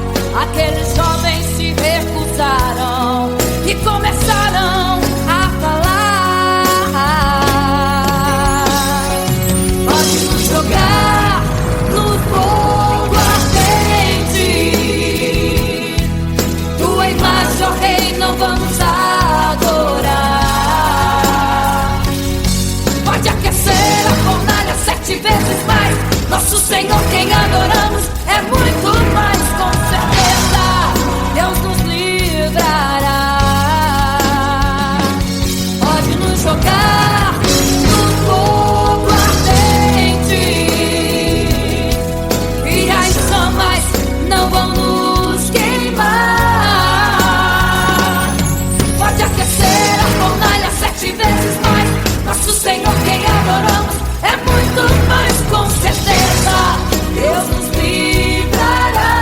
Aqueles jovens se recusaram e começaram a falar: pode nos jogar no fogo ardente, tua imagem, ó Rei, não vamos adorar. Pode aquecer a fornalha 7 vezes mais. Nosso Senhor, quem adoramos, é muito mais, com certeza Deus nos livrará. Pode nos jogar no fogo ardente e as chamas não vão nos queimar. Pode aquecer a fornalha 7 vezes mais. Nosso Senhor, quem adoramos, é muito mais, com certeza Deus nos livrará.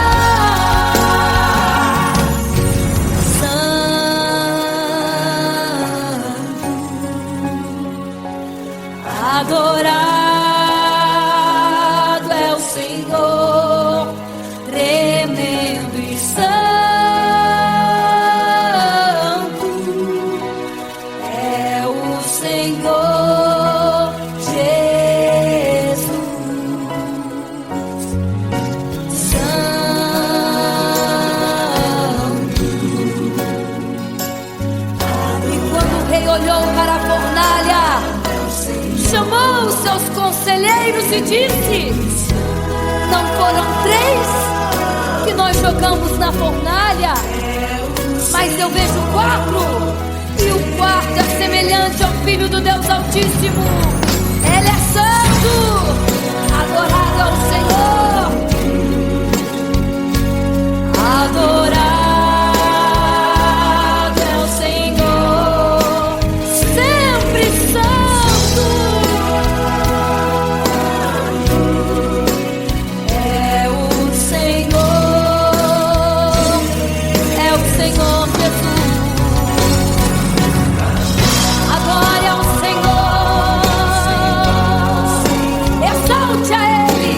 Adorado é o Senhor, tremendo e santo é o Senhor Jesus. Santo. E quando o rei olhou para a fornalha, chamou os seus conselheiros e disse: não foram 3 que nós jogamos na fornalha, mas eu vejo 4, e o 4 é semelhante ao Filho do Deus Altíssimo. Ele é santo, adorado ao Senhor, adorado é o Senhor, sempre santo. É o Senhor Jesus. Adore ao Senhor, exalte a Ele.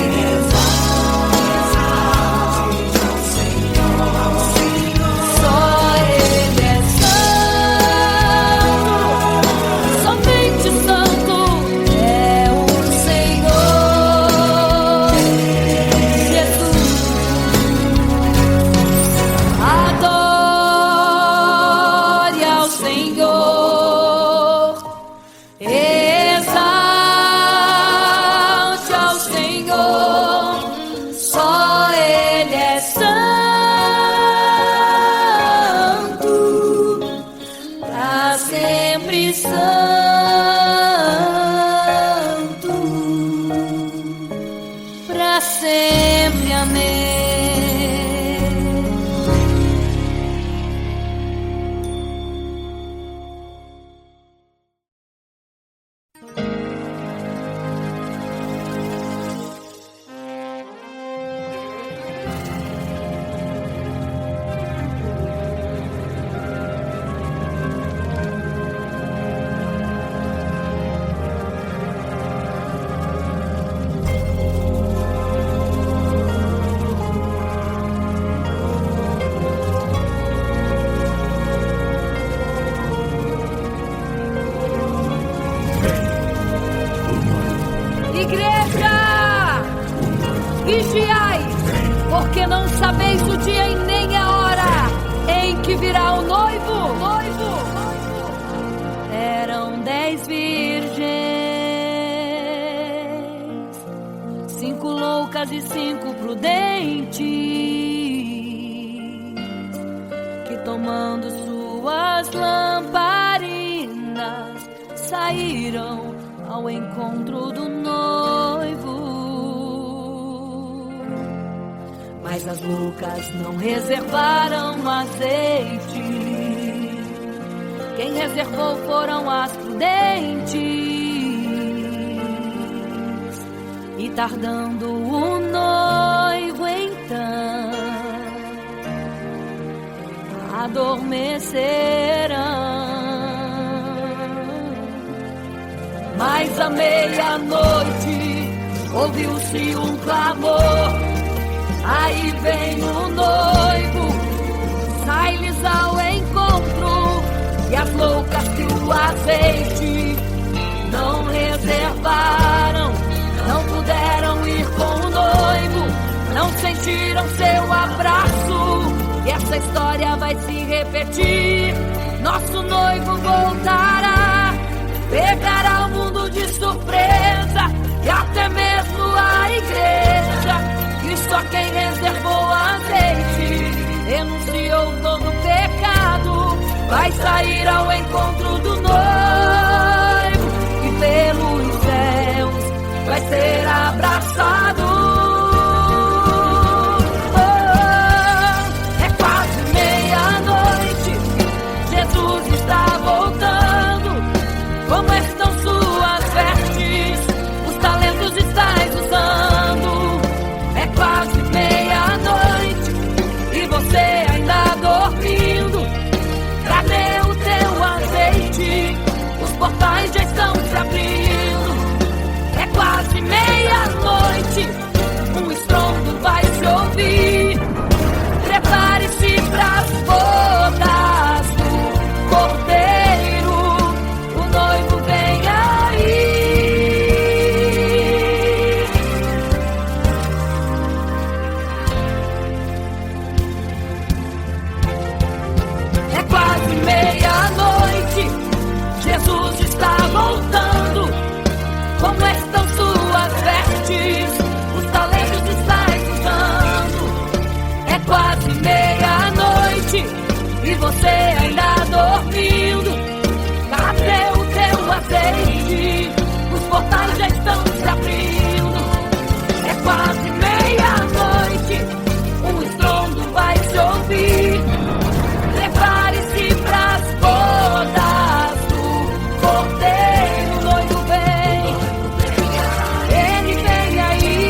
tomando suas lamparinas, saíram ao encontro do noivo. Mas as loucas não reservaram azeite. Quem reservou foram as prudentes. E tardando o noivo então, adormecerão. Mas à meia-noite ouviu-se um clamor: aí vem o noivo, sai-lhes ao encontro. E as loucas que o azeite não reservaram, não puderam ir com o noivo, não sentiram seu abraço. E essa história vai se repetir. Nosso noivo voltará, pegará o mundo de surpresa, e até mesmo a igreja. E só quem reservou azeite, renunciou todo pecado, vai sair ao encontro do noivo, e pelos céus vai ser abraçado. Oh, é quase meia-noite, Jesus está voltando. Como estão suas vestes? Os talentos estáis usando. É quase meia-noite e você ainda dormindo. Cadê o teu azeite? Os portais já estão se abrindo. É quase meia-noite, um estrondo vai se ouvir. Prepare-se pras bodas do Cordeiro, o noivo vem aí. É quase meia-noite, Jesus está voltando. Como estão suas vestes? Os talentos estáis usando. É quase meia-noite e você ainda dormindo. Cadê o teu azeite? Os portais já estão se abrindo. É quase meia-noite, um estrondo vai se ouvir. Prepare-se pras bodas do Cordeiro, o noivo vem, ele vem aí.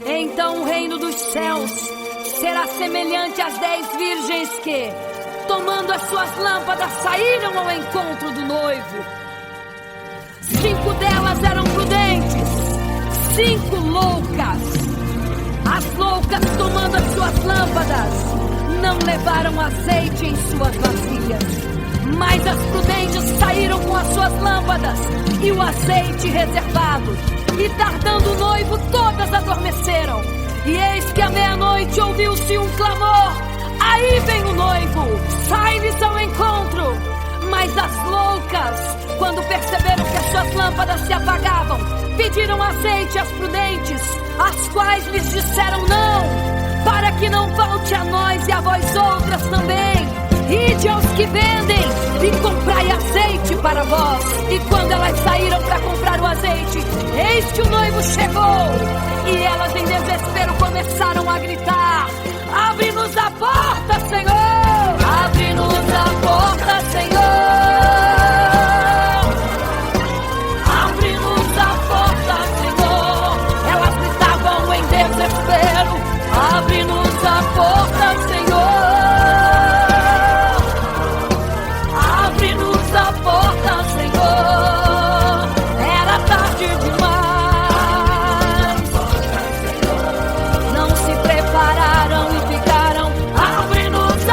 Então o reino dos céus será semelhante às 10 virgens que, tomando as suas lâmpadas, saíram ao encontro do noivo. 5 delas eram prudentes, 5 loucas. As loucas, tomando as suas lâmpadas, não levaram azeite em suas vasilhas. Mas as prudentes saíram com as suas lâmpadas e o azeite reservado. E tardando o noivo, todas adormeceram. E eis que à meia-noite ouviu-se um clamor: aí vem o noivo, sai-lhes ao encontro. Mas as loucas, quando perceberam que as suas lâmpadas se apagavam, pediram azeite às prudentes, as quais lhes disseram não, para que não falte a nós e a vós outras também. Ide aos que vendem e comprai azeite para vós. E quando elas saíram para comprar o azeite, eis que o noivo chegou. E elas em desespero começaram a gritar: abre-nos a porta, Senhor! Abre-nos a porta, Senhor! Abre-nos a porta, Senhor! Elas gritavam em desespero: abre-nos a porta, Senhor! Abre-nos a porta, Senhor! Era tarde demais. Não se prepararam e ficaram: abre-nos a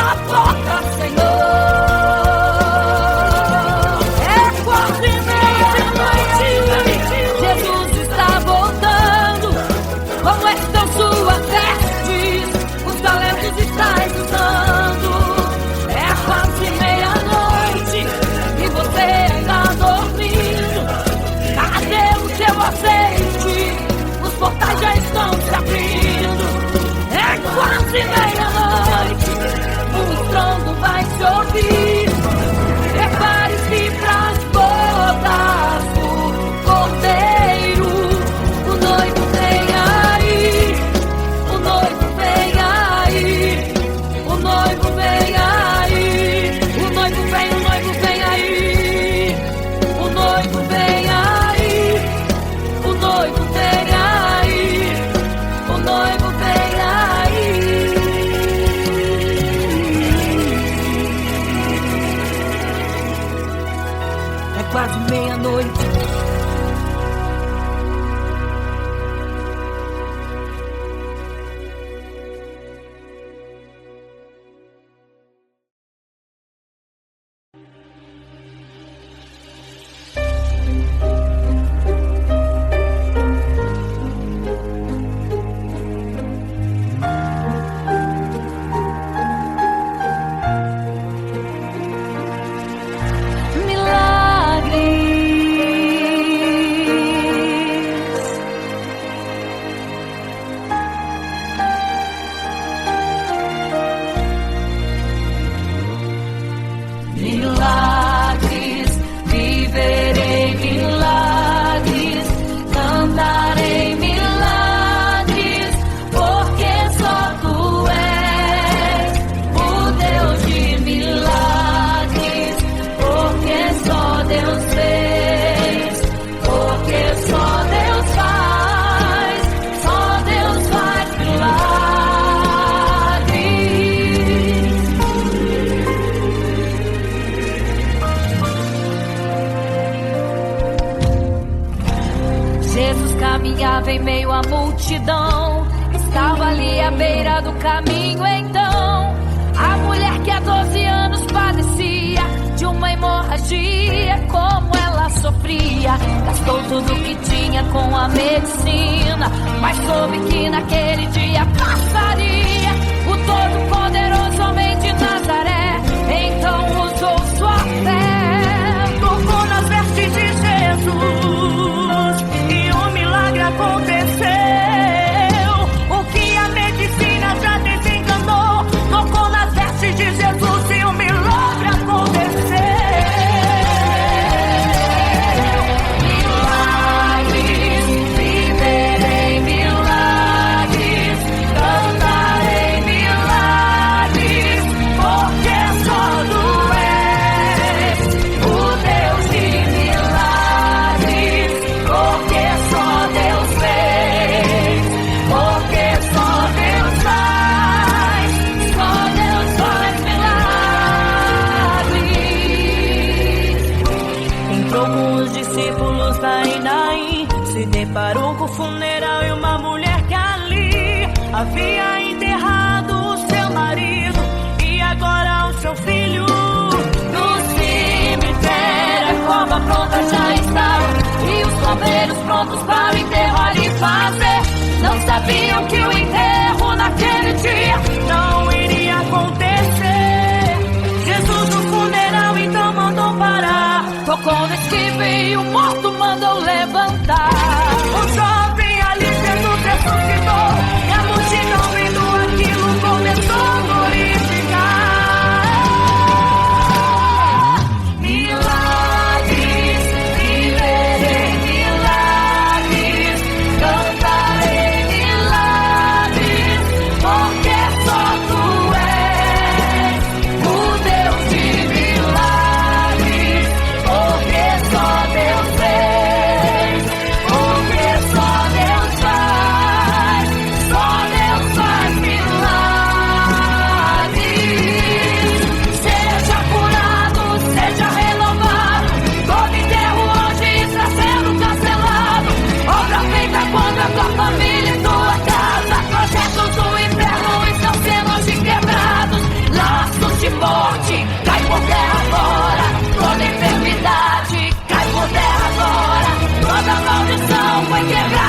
Jesus caminhava em meio à multidão. Estava ali à beira do caminho então a mulher que há 12 anos padecia de uma hemorragia. Como ela sofria, gastou tudo que tinha com a medicina, mas soube que naquele dia passaria o todo-poderoso homem de Nazaré. Então usou sua fé, tocou nas vestes de Jesus e um milagre aconteceu. O que a medicina já desenganou, tocou nas vestes de Jesus e um milagre aconteceu. Milagres, viverei milagres, cantarei milagres, porque só tu és o Deus de milagres, porque só Deus fez, porque só Deus faz milagres. Entrou com os discípulos lá em Naim, se deparou com o funeral e uma mulher que ali havia enterrado o seu marido e agora o seu filho. no cemitério a cova pronta já estava e os coveiros prontos para o enterro ali fazer. Não sabiam que o enterro naquele dia Não iria acontecer. Jesus no funeral então mandou parar. tocou no esquivo e o morto mandou levantar. O jovem ali Jesus ressuscitou e a multidão vendo aquilo começou a glorificar. Milagres, viverei milagres, cantarei milagres, porque só tu és o Deus de milagres, porque só Deus fez, porque só Deus faz milagres. Seja curado, seja renovado, todo enterro hoje está sendo cancelado. Obra feita quando a tua família e tua casa, projetos do inferno estão sendo hoje quebrados. Laços de morte cai por terra agora, toda enfermidade cai por terra agora, toda maldição foi quebrada.